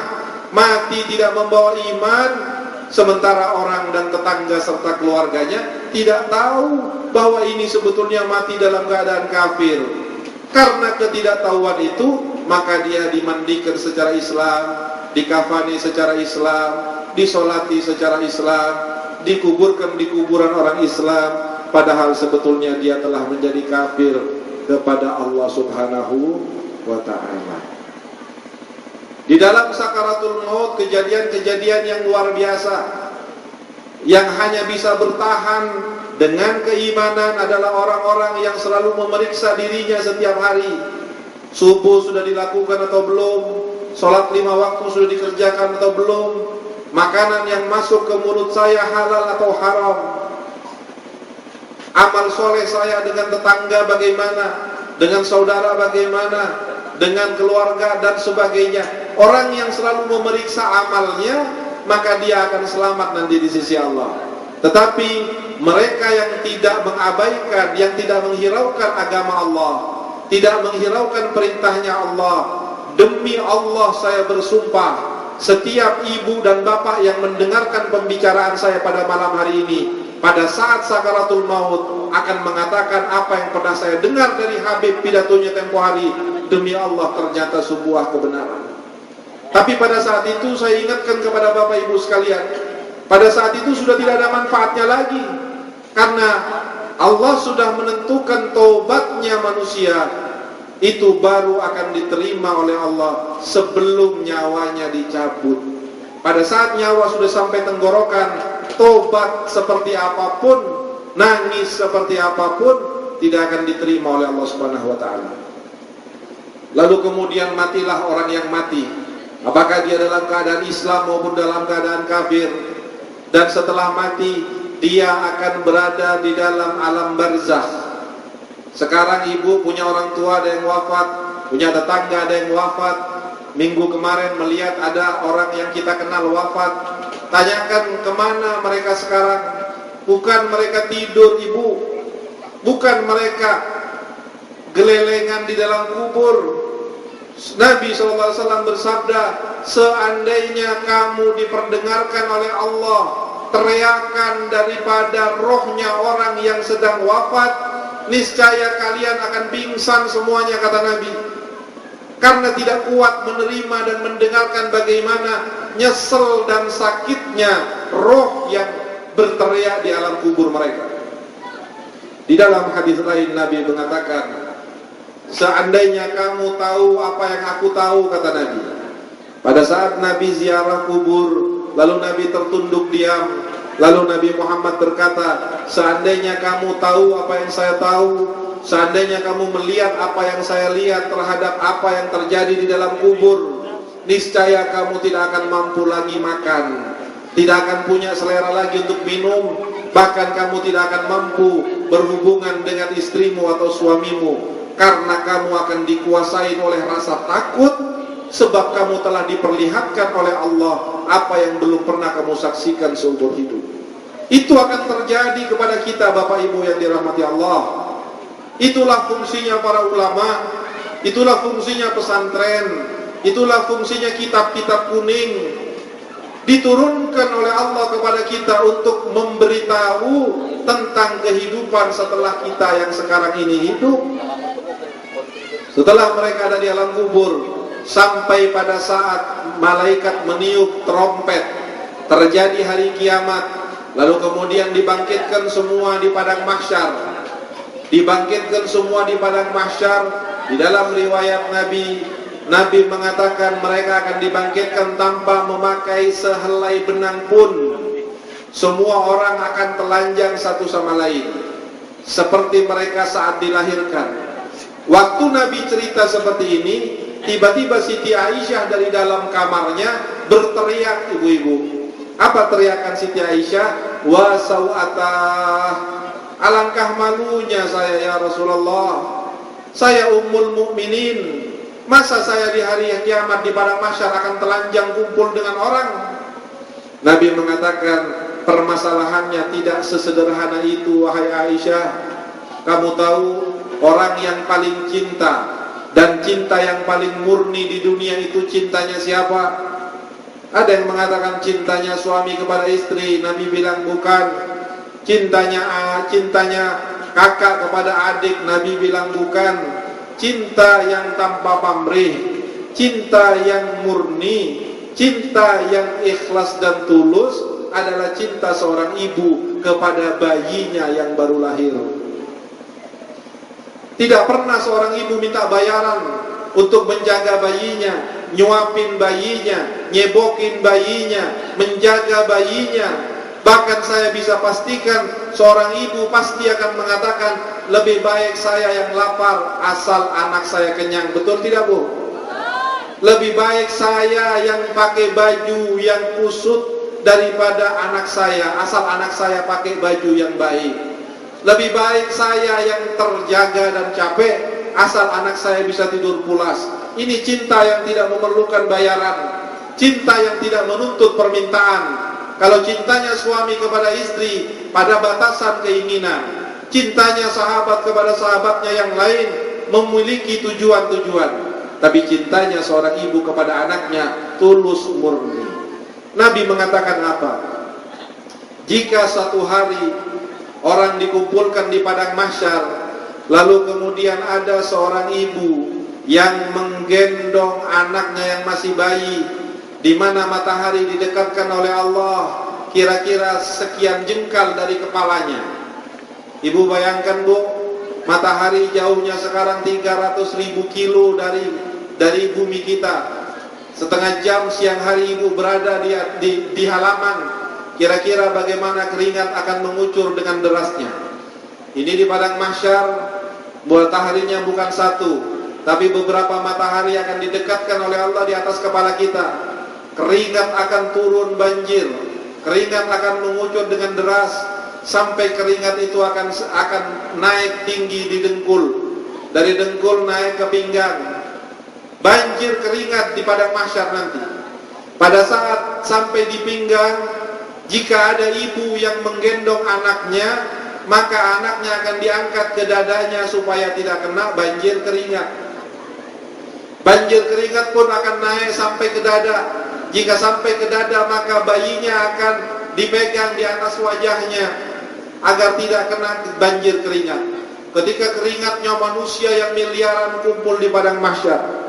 mati tidak membawa iman. Sementara orang dan tetangga serta keluarganya tidak tahu bahwa ini sebetulnya mati dalam keadaan kafir. Karena ketidaktahuan itu, maka dia dimandikan secara Islam, dikafani secara Islam, disolati secara Islam, dikuburkan di kuburan orang Islam, padahal sebetulnya dia telah menjadi kafir kepada Allah Subhanahu wa ta'ala. Di dalam sakaratul maut kejadian-kejadian yang luar biasa, yang hanya bisa bertahan dengan keimanan adalah orang-orang yang selalu memeriksa dirinya setiap hari. Subuh sudah dilakukan atau belum? Sholat 5 waktu sudah dikerjakan atau belum? Makanan yang masuk ke mulut saya halal atau haram? Amal soleh saya dengan tetangga bagaimana? Dengan saudara bagaimana? Dengan keluarga dan sebagainya. Orang yang selalu memeriksa amalnya, maka dia akan selamat nanti di sisi Allah. Tetapi mereka yang tidak mengabaikan, yang tidak menghiraukan agama Allah, tidak menghiraukan perintahnya Allah, demi Allah saya bersumpah, setiap ibu dan bapak yang mendengarkan pembicaraan saya pada malam hari ini, pada saat sakaratul maut akan mengatakan apa yang pernah saya dengar dari Habib pidatonya tempo hari, demi Allah ternyata sebuah kebenaran. Tapi pada saat itu saya ingatkan kepada bapak ibu sekalian, pada saat itu sudah tidak ada manfaatnya lagi, karena Allah sudah menentukan taubatnya manusia itu baru akan diterima oleh Allah sebelum nyawanya dicabut. Pada saat nyawa sudah sampai tenggorokan, tobat seperti apapun, nangis seperti apapun, tidak akan diterima oleh Allah Subhanahu wa ta'ala. Lalu kemudian matilah orang yang mati, apakah dia dalam keadaan Islam maupun dalam keadaan kafir. Dan setelah mati, dia akan berada di dalam alam barzakh. Sekarang ibu punya orang tua ada yang wafat, punya tetangga ada yang wafat. Minggu kemarin melihat ada orang yang kita kenal wafat. Tanyakan kemana mereka sekarang. bukan mereka tidur ibu, bukan mereka gelelengan di dalam kubur. Nabi SAW bersabda, seandainya kamu diperdengarkan oleh Allah teriakan daripada rohnya orang yang sedang wafat, niscaya kalian akan pingsan semuanya, kata Nabi, karena tidak kuat menerima dan mendengarkan bagaimana nyesel dan sakitnya roh yang berteriak di alam kubur mereka. Di dalam hadis lain Nabi mengatakan, seandainya kamu tahu apa yang aku tahu, kata Nabi. Pada saat Nabi ziarah kubur, lalu Nabi tertunduk diam, lalu Nabi Muhammad berkata, seandainya kamu tahu apa yang saya tahu, seandainya kamu melihat apa yang saya lihat terhadap apa yang terjadi di dalam kubur, niscaya kamu tidak akan mampu lagi makan, tidak akan punya selera lagi untuk minum, bahkan kamu tidak akan mampu berhubungan dengan istrimu atau suamimu, karena kamu akan dikuasai oleh rasa takut, sebab kamu telah diperlihatkan oleh Allah apa yang belum pernah kamu saksikan seumur hidup. Itu akan terjadi kepada kita, Bapak Ibu yang dirahmati Allah. Itulah fungsinya para ulama, itulah fungsinya pesantren, itulah fungsinya kitab-kitab kuning, diturunkan oleh Allah kepada kita untuk memberitahu tentang kehidupan setelah kita yang sekarang ini hidup. Setelah mereka ada di alam kubur, sampai pada saat malaikat meniup trompet, terjadi hari kiamat, lalu kemudian dibangkitkan semua di padang mahsyar. Dibangkitkan semua di padang mahsyar. Di dalam riwayat Nabi mengatakan mereka akan dibangkitkan tanpa memakai sehelai benang pun. Semua orang akan telanjang satu sama lain, seperti mereka saat dilahirkan. Waktu Nabi cerita seperti ini, tiba-tiba Siti Aisyah dari dalam kamarnya berteriak, ibu-ibu. Apa teriakan Siti Aisyah? Wa sawatah, alangkah malunya saya ya Rasulullah. Saya ummul mukminin. Masa saya di hari yang kiamat di padang mahsyar akan telanjang kumpul dengan orang? Nabi mengatakan, permasalahannya tidak sesederhana itu, wahai Aisyah. Kamu tahu orang yang paling cinta dan cinta yang paling murni di dunia itu cintanya siapa? Ada yang mengatakan cintanya suami kepada istri. Nabi bilang bukan. Cintanya kakak kepada adik. Nabi bilang bukan. Cinta yang tanpa pamrih, cinta yang murni, cinta yang ikhlas dan tulus adalah cinta seorang ibu kepada bayinya yang baru lahir. Tidak pernah seorang ibu minta bayaran untuk menjaga bayinya, nyuapin bayinya, nyebokin bayinya, menjaga bayinya. Bahkan saya bisa pastikan seorang ibu pasti akan mengatakan, lebih baik saya yang lapar asal anak saya kenyang. Betul tidak, Bu? Lebih baik saya yang pakai baju yang kusut daripada anak saya asal anak saya pakai baju yang baik. Lebih baik saya yang terjaga dan capek asal anak saya bisa tidur pulas. Ini cinta yang tidak memerlukan bayaran, cinta yang tidak menuntut permintaan. Kalau cintanya suami kepada istri pada batasan keinginan, cintanya sahabat kepada sahabatnya yang lain memiliki tujuan-tujuan, tapi cintanya seorang ibu kepada anaknya tulus murni. Nabi mengatakan apa? Jika satu hari orang dikumpulkan di padang mahsyar, lalu kemudian ada seorang ibu yang menggendong anaknya yang masih bayi, di mana matahari didekatkan oleh Allah kira-kira sekian jengkal dari kepalanya. Ibu bayangkan, Bu, matahari jauhnya sekarang 300.000 kilo dari bumi kita. Setengah jam siang hari ibu berada di halaman. Kira-kira bagaimana keringat akan mengucur dengan derasnya. Ini di padang mahsyar, mataharinya bukan satu, tapi beberapa matahari akan didekatkan oleh Allah di atas kepala kita. Keringat akan turun banjir, keringat akan mengucur dengan deras, sampai keringat itu akan naik tinggi di dengkul, dari dengkul naik ke pinggang. Banjir keringat di padang mahsyar nanti. Pada saat sampai di pinggang, Jika ada ibu yang menggendong anaknya, maka anaknya akan diangkat ke dadanya supaya tidak kena banjir keringat. Banjir keringat pun akan naik sampai ke dada. Jika sampai ke dada, maka bayinya akan dipegang di atas wajahnya agar tidak kena banjir keringat. Ketika keringatnya manusia yang miliaran kumpul di padang mahsyar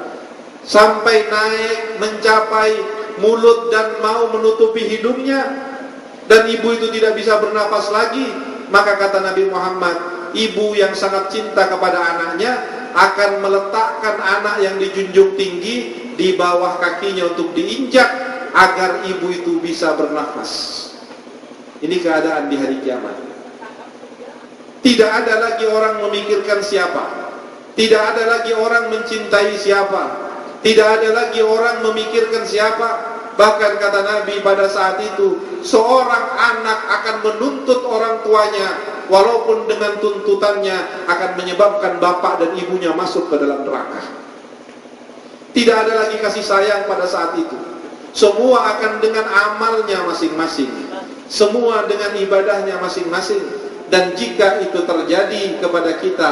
sampai naik mencapai mulut dan mau menutupi hidungnya, dan ibu itu tidak bisa bernapas lagi, maka kata Nabi Muhammad, ibu yang sangat cinta kepada anaknya akan meletakkan anak yang dijunjung tinggi di bawah kakinya untuk diinjak agar ibu itu bisa bernafas. Ini keadaan di hari kiamat. Tidak ada lagi orang memikirkan siapa, tidak ada lagi orang mencintai siapa, tidak ada lagi orang memikirkan siapa. Bahkan kata Nabi, pada saat itu seorang anak akan menuntut orang tuanya, walaupun dengan tuntutannya akan menyebabkan bapak dan ibunya masuk ke dalam neraka. Tidak ada lagi kasih sayang pada saat itu. Semua akan dengan amalnya masing-masing, semua dengan ibadahnya masing-masing. Dan jika itu terjadi kepada kita,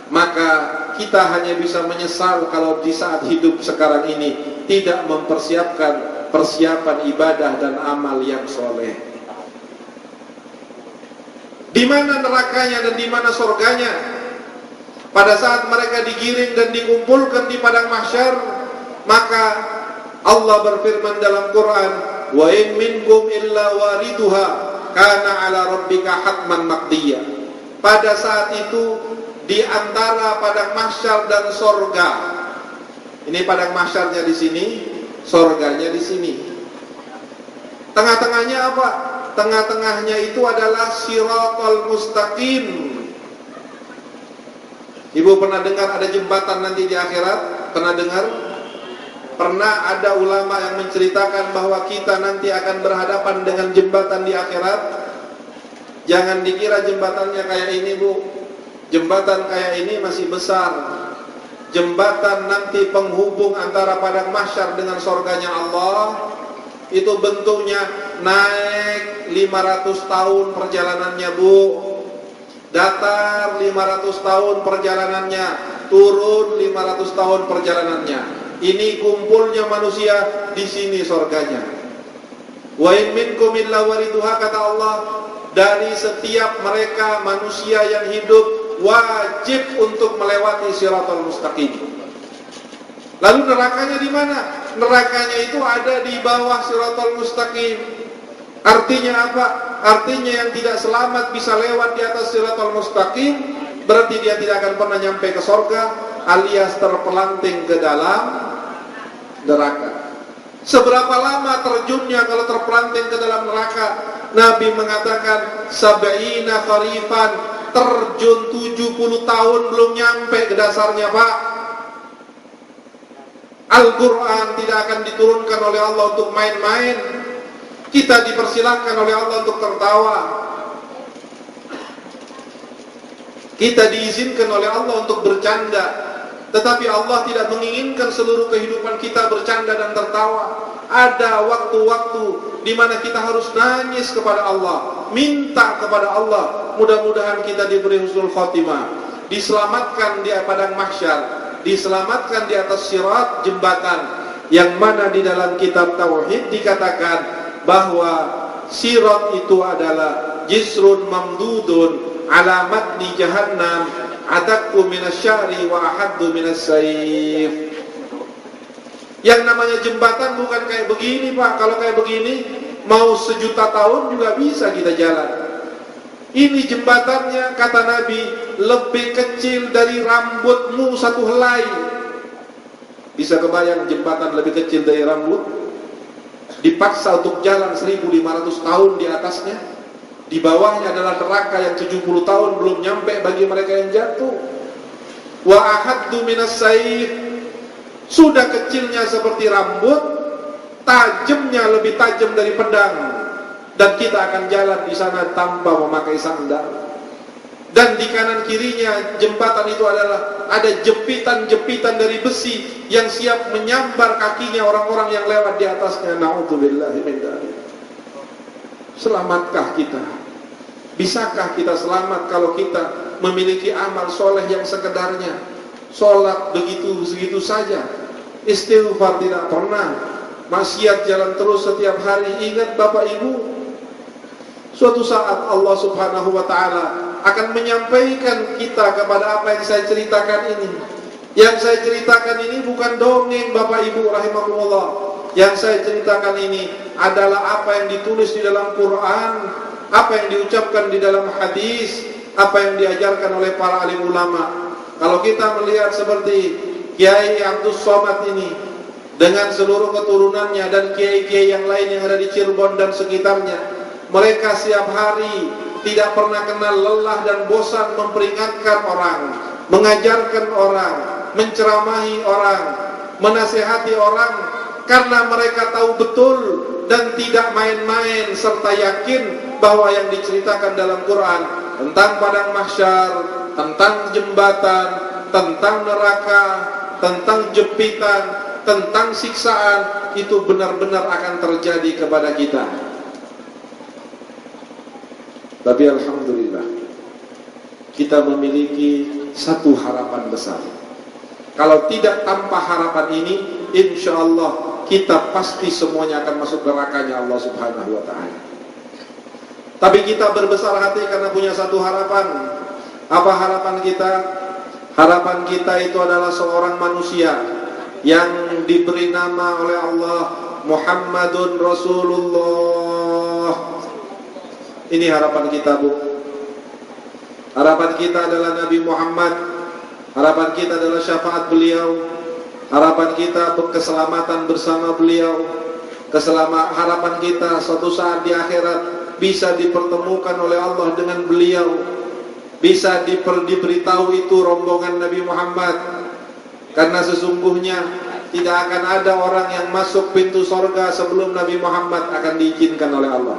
maka kita hanya bisa menyesal kalau di saat hidup sekarang ini tidak mempersiapkan persiapan ibadah dan amal yang soleh. Di mana nerakanya dan di mana surganya? Pada saat mereka digiring dan dikumpulkan di padang mahsyar, maka Allah berfirman dalam Quran, wa in minkum illa wariduha kana ala rabbika hatman maqdiyya. Pada saat itu di antara padang mahsyar dan surga, ini padang mahsyarnya di sini, surganya di sini. Tengah-tengahnya apa? Tengah-tengahnya itu adalah Shiratal Mustaqim. Ibu pernah dengar ada jembatan nanti di akhirat? Pernah dengar? Pernah ada ulama yang menceritakan bahwa kita nanti akan berhadapan dengan jembatan di akhirat? Jangan dikira jembatannya kayak ini, Bu. Jembatan kayak ini masih besar. Jembatan nanti penghubung antara padang mahsyar dengan surganya Allah, itu bentuknya naik 500 tahun perjalanannya, Bu. Datar 500 tahun perjalanannya, turun 500 tahun perjalanannya. Ini kumpulnya manusia, di sini surganya. Wa in minkum illa wariduha, kata Allah, dari setiap mereka manusia yang hidup wajib untuk melewati Shiratal Mustaqim. Lalu nerakanya di mana? Nerakanya itu ada di bawah Shiratal Mustaqim. Artinya apa? Artinya yang tidak selamat bisa lewat di atas Shiratal Mustaqim, berarti dia tidak akan pernah nyampe ke surga, alias terpelanting ke dalam neraka. Seberapa lama terjunnya kalau terpelanting ke dalam neraka? Nabi mengatakan sab'ina kharifan, terjun 70 tahun belum nyampe ke dasarnya, Pak. Al-Quran tidak akan diturunkan oleh Allah untuk main-main. Kita dipersilahkan oleh Allah untuk tertawa. Kita diizinkan oleh Allah untuk bercanda. Tetapi Allah tidak menginginkan seluruh kehidupan kita bercanda dan tertawa. Ada waktu-waktu di mana kita harus nangis kepada Allah, minta kepada Allah. Mudah-mudahan kita diberi husnul khotimah, diselamatkan di padang mahsyar, diselamatkan di atas sirat, jembatan yang mana di dalam kitab tauhid dikatakan bahwa sirat itu adalah jisrun mamdudun ala matni jahannam adakku minasyari wa ahaddu minasyayif. Yang namanya jembatan bukan kayak begini, Pak. Kalau kayak begini mau 1.000.000 tahun juga bisa kita jalan. Ini jembatannya, kata Nabi, lebih kecil dari rambutmu satu helai. Bisa kebayang jembatan lebih kecil dari rambut? Dipaksa untuk jalan 1.500 tahun di atasnya. Di bawahnya adalah neraka yang 70 tahun belum nyampe bagi mereka yang jatuh. Wa ahaddu minas sayf, sudah kecilnya seperti rambut, tajamnya lebih tajam dari pedang, dan kita akan jalan di sana tanpa memakai sandal. Dan di kanan kirinya jembatan itu adalah ada jepitan-jepitan dari besi yang siap menyambar kakinya orang-orang yang lewat di atasnya. Na'udzubillahi min dzalik. Selamatkah kita? Bisakah kita selamat kalau kita memiliki amal soleh yang sekedarnya? Sholat begitu saja, istighfar tidak pernah, maksiat jalan terus setiap hari. Ingat Bapak Ibu, suatu saat Allah Subhanahu wa ta'ala akan menyampaikan kita kepada apa yang saya ceritakan ini. Yang saya ceritakan ini bukan dongeng Bapak Ibu rahimahumullah. Yang saya ceritakan ini adalah apa yang ditulis di dalam Quran, apa yang diucapkan di dalam hadis, apa yang diajarkan oleh para alim ulama. Kalau kita melihat seperti Kiai Abdus Somad ini dengan seluruh keturunannya dan kiai-kiai yang lain yang ada di Cirebon dan sekitarnya, mereka setiap hari tidak pernah kenal lelah dan bosan memperingatkan orang, mengajarkan orang, menceramahi orang, menasihati orang, karena mereka tahu betul dan tidak main-main serta yakin bahwa yang diceritakan dalam Quran tentang padang mahsyar, tentang jembatan, tentang neraka, tentang jepitan, tentang siksaan, itu benar-benar akan terjadi kepada kita. Tapi alhamdulillah, kita memiliki satu harapan besar. Kalau tidak tanpa harapan ini, insya Allah kita pasti semuanya akan masuk nerakanya Allah Subhanahu wa ta'ala. Tapi kita berbesar hati karena punya satu harapan. Apa harapan kita? Harapan kita itu adalah seorang manusia yang diberi nama oleh Allah Muhammadun Rasulullah. Ini harapan kita, Bu. Harapan kita adalah Nabi Muhammad. Harapan kita adalah syafaat beliau. Harapan kita keselamatan bersama beliau. Harapan kita suatu saat di akhirat bisa dipertemukan oleh Allah dengan beliau, bisa diberitahu itu rombongan Nabi Muhammad. Karena sesungguhnya tidak akan ada orang yang masuk pintu sorga sebelum Nabi Muhammad akan diizinkan oleh Allah.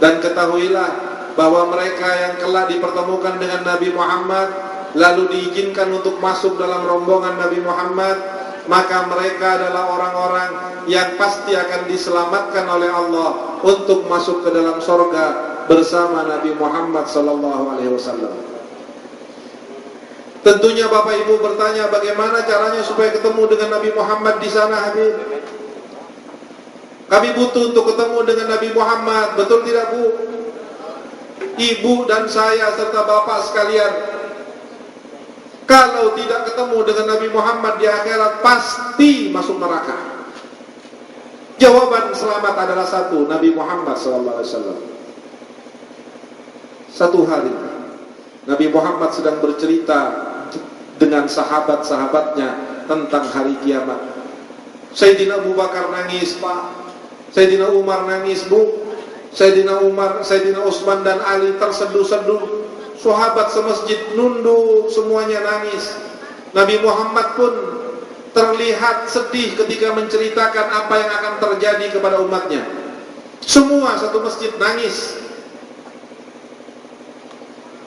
Dan ketahuilah bahwa mereka yang kelak dipertemukan dengan Nabi Muhammad lalu diizinkan untuk masuk dalam rombongan Nabi Muhammad, maka mereka adalah orang-orang yang pasti akan diselamatkan oleh Allah untuk masuk ke dalam sorga bersama Nabi Muhammad sallallahu alaihi wasallam. Tentunya Bapak Ibu bertanya, bagaimana caranya supaya ketemu dengan Nabi Muhammad di sana, Habib? Kami butuh untuk ketemu dengan Nabi Muhammad, betul tidak, Bu? Ibu dan saya serta Bapak sekalian, kalau tidak ketemu dengan Nabi Muhammad di akhirat, pasti masuk neraka. Jawaban selamat adalah satu, Nabi Muhammad SAW. Satu hari Nabi Muhammad sedang bercerita dengan sahabat-sahabatnya tentang hari kiamat. Sayyidina Abu Bakar nangis, Pak. Sayyidina Umar nangis, Bu. Sayyidina Utsman dan Ali terseduh-seduh. Sahabat semasjid nunduk, semuanya nangis. Nabi Muhammad pun terlihat sedih ketika menceritakan apa yang akan terjadi kepada umatnya. Semua satu masjid nangis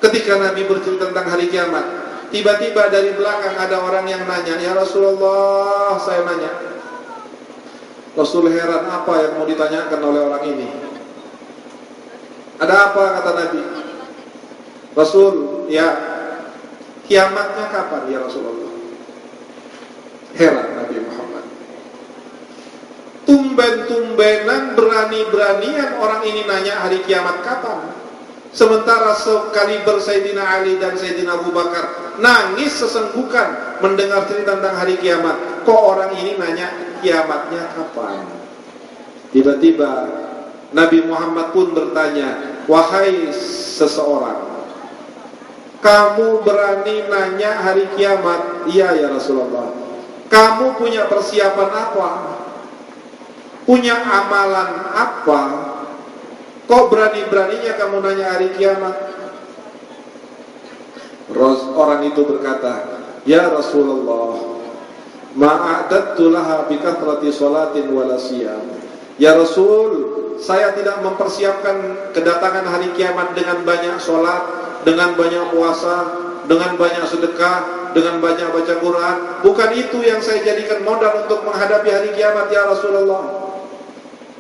ketika Nabi bercerita tentang hari kiamat. Tiba-tiba dari belakang ada orang yang nanya, "Ya Rasulullah," saya nanya. Rasul heran, apa yang mau ditanyakan oleh orang ini? Ada apa, kata Nabi? Rasul, ya, kiamatnya kapan ya Rasulullah? Heran Nabi Muhammad. Tumben-tumbenan, berani-beranian orang ini nanya hari kiamat kapan. Sementara sekaliber Sayyidina Ali dan Sayyidina Abu Bakar nangis sesenggukan mendengar cerita tentang hari kiamat. Kok orang ini nanya kiamatnya kapan? Tiba-tiba Nabi Muhammad pun bertanya, "Wahai seseorang, kamu berani nanya hari kiamat?" "Iya ya Rasulullah." "Kamu punya persiapan apa? Punya amalan apa? Kok berani-beraninya kamu nanya hari kiamat?" Orang itu berkata, "Ya Rasulullah, ma'adattu laha bi kathrati sholatin wala siyam." Ya Rasul, saya tidak mempersiapkan kedatangan hari kiamat dengan banyak sholat, dengan banyak puasa, dengan banyak sedekah, dengan banyak baca Quran. Bukan itu yang saya jadikan modal untuk menghadapi hari kiamat ya Rasulullah.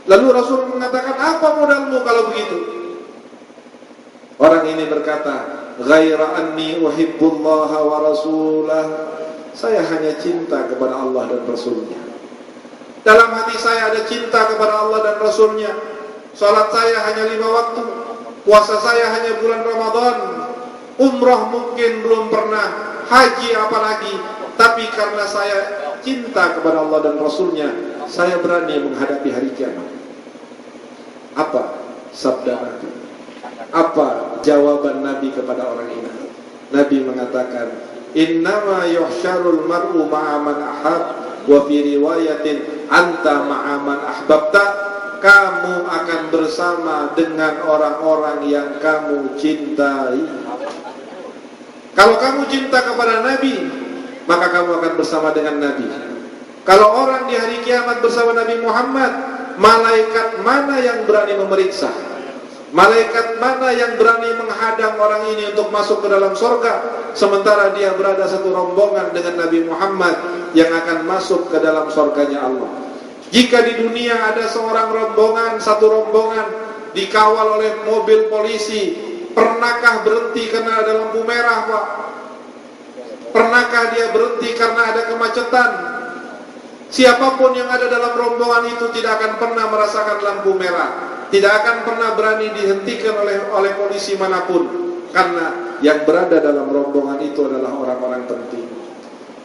Lalu Rasul mengatakan, apa modalmu kalau begitu? Orang ini berkata, ghaira anni uhibbullaha wa rasulah. Saya hanya cinta kepada Allah dan Rasulnya. Dalam hati saya ada cinta kepada Allah dan Rasulnya. Salat saya hanya 5 waktu, puasa saya hanya bulan Ramadan, umrah mungkin belum pernah, haji apalagi. Tapi karena saya cinta kepada Allah dan Rasulnya, saya berani menghadapi hari kiamat. Apa sabda Nabi? Apa jawaban Nabi kepada orang ini? Nabi mengatakan, innama yuhsyarul mar'u ma'a man ahab, wa fi riwayatin anta ma'a man ahbabta. Kamu akan bersama dengan orang-orang yang kamu cintai. Kalau kamu cinta kepada Nabi, maka kamu akan bersama dengan Nabi. Kalau orang di hari kiamat bersama Nabi Muhammad, malaikat mana yang berani memeriksa? Malaikat mana yang berani menghadang orang ini untuk masuk ke dalam surga, sementara dia berada satu rombongan dengan Nabi Muhammad yang akan masuk ke dalam surganya Allah. Jika di dunia ada seorang rombongan, satu rombongan dikawal oleh mobil polisi, pernahkah berhenti karena ada lampu merah, Pak? Pernahkah dia berhenti karena ada kemacetan? Siapapun yang ada dalam rombongan itu tidak akan pernah merasakan lampu merah, tidak akan pernah berani dihentikan oleh polisi manapun, karena yang berada dalam rombongan itu adalah orang-orang penting.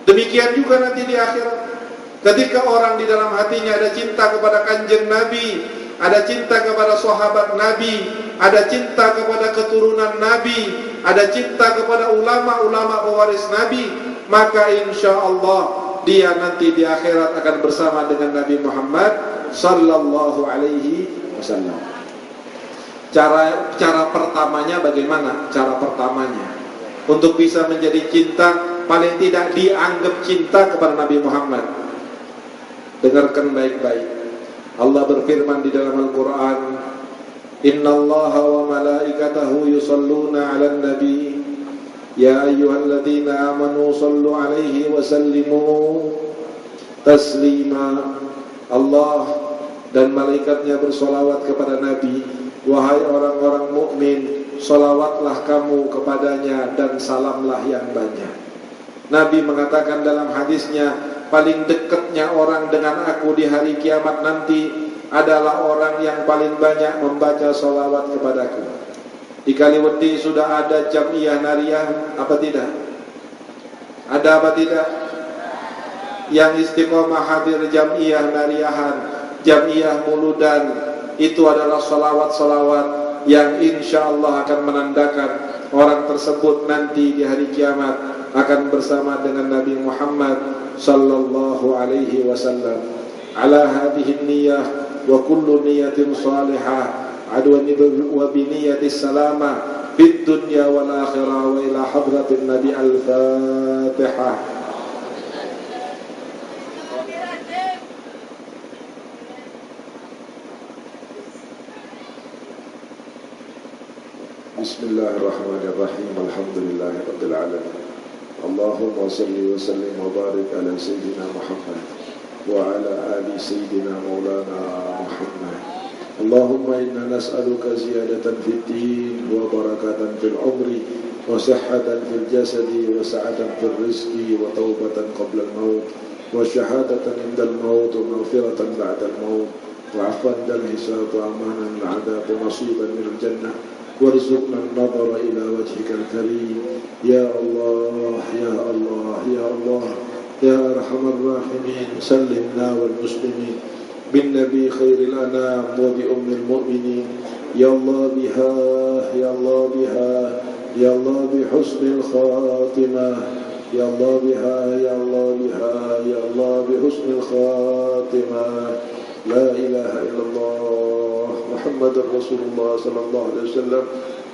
Demikian juga nanti di akhirat, ketika orang di dalam hatinya ada cinta kepada kanjeng Nabi, ada cinta kepada sahabat Nabi, ada cinta kepada keturunan Nabi, ada cinta kepada ulama-ulama pewaris Nabi, maka insya Allah dia nanti di akhirat akan bersama dengan Nabi Muhammad sallallahu alaihi wasallam. Cara pertamanya bagaimana? Cara pertamanya untuk bisa menjadi cinta, paling tidak dianggap cinta kepada Nabi Muhammad. Dengarkan baik-baik. Allah berfirman di dalam Al-Quran, innallaha wa malaikatahu yusalluna 'alan nabi ya ayyuhalladzina amanu sallu 'alaihi wa sallimu taslima. Allah dan malaikatnya bersolawat kepada Nabi. Wahai orang-orang mukmin, solawatlah kamu kepadanya dan salamlah yang banyak. Nabi mengatakan dalam hadisnya, paling dekatnya orang dengan aku di hari kiamat nanti adalah orang yang paling banyak membaca solawat kepadaku. Di Kaliwedi sudah ada Jam'iyah Nariyah, apa tidak? Ada apa tidak? Yang istiqomah hadir Jam'iyah Nariyahan, Jam'iyah Muludan, itu adalah solawat-solawat yang insya Allah akan menandakan orang tersebut nanti di hari kiamat akan bersama dengan Nabi Muhammad sallallahu alaihi wasallam. Ala hadhihi niyyah wa kullu niyatin salihah adwa wa bi niyatis salamah fid dunya wal akhirah wa ila hadratin Nabi al-Fatihah. Bismillahirrahmanirrahim. Alhamdulillahirabbil alamin. Allahumma salli wa sallim wa barik ala sayyidina Muhammad wa ala ali sayyidina maulana Muhammad. Allahumma inna nas'aluka ziyadatan fid din wa barakatan fil umri wa sihhatan fil jasadi wa sa'atan fil rizqi wa taubatan qabla al-maut wa syahadatan inda al-maut wa maghfiratan ba'da al-maut wa 'afwan dal hisab wa amanan al-'adab wa nasiban min al-jannah warzuqna an-nadhara ila wajhika al-karim. Ya Allah, ya Allah, ya Allah, ya arhamar rahimin, sallimna wal muslimin bin nabi khairil anam wa bi ummil mu'minin. Ya Allah biha, ya Allah biha, ya Allah bi husnil khatimah. Ya Allah biha, ya Allah biha, ya Allah bi husnil khatimah. La ilaha illallah Muhammadur Rasulullah sallallahu alaihi wasallam.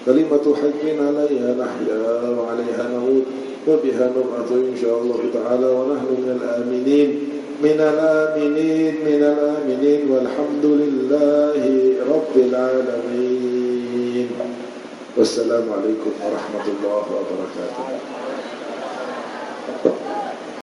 Kalimatu haqqin 'alaiha nahya wa 'alaiha namut wa biha nub'atu insyaallah ta'ala wa nahnu minal aminin walhamdulillahi rabbil alamin. Wassalamualaikum warahmatullahi wabarakatuh.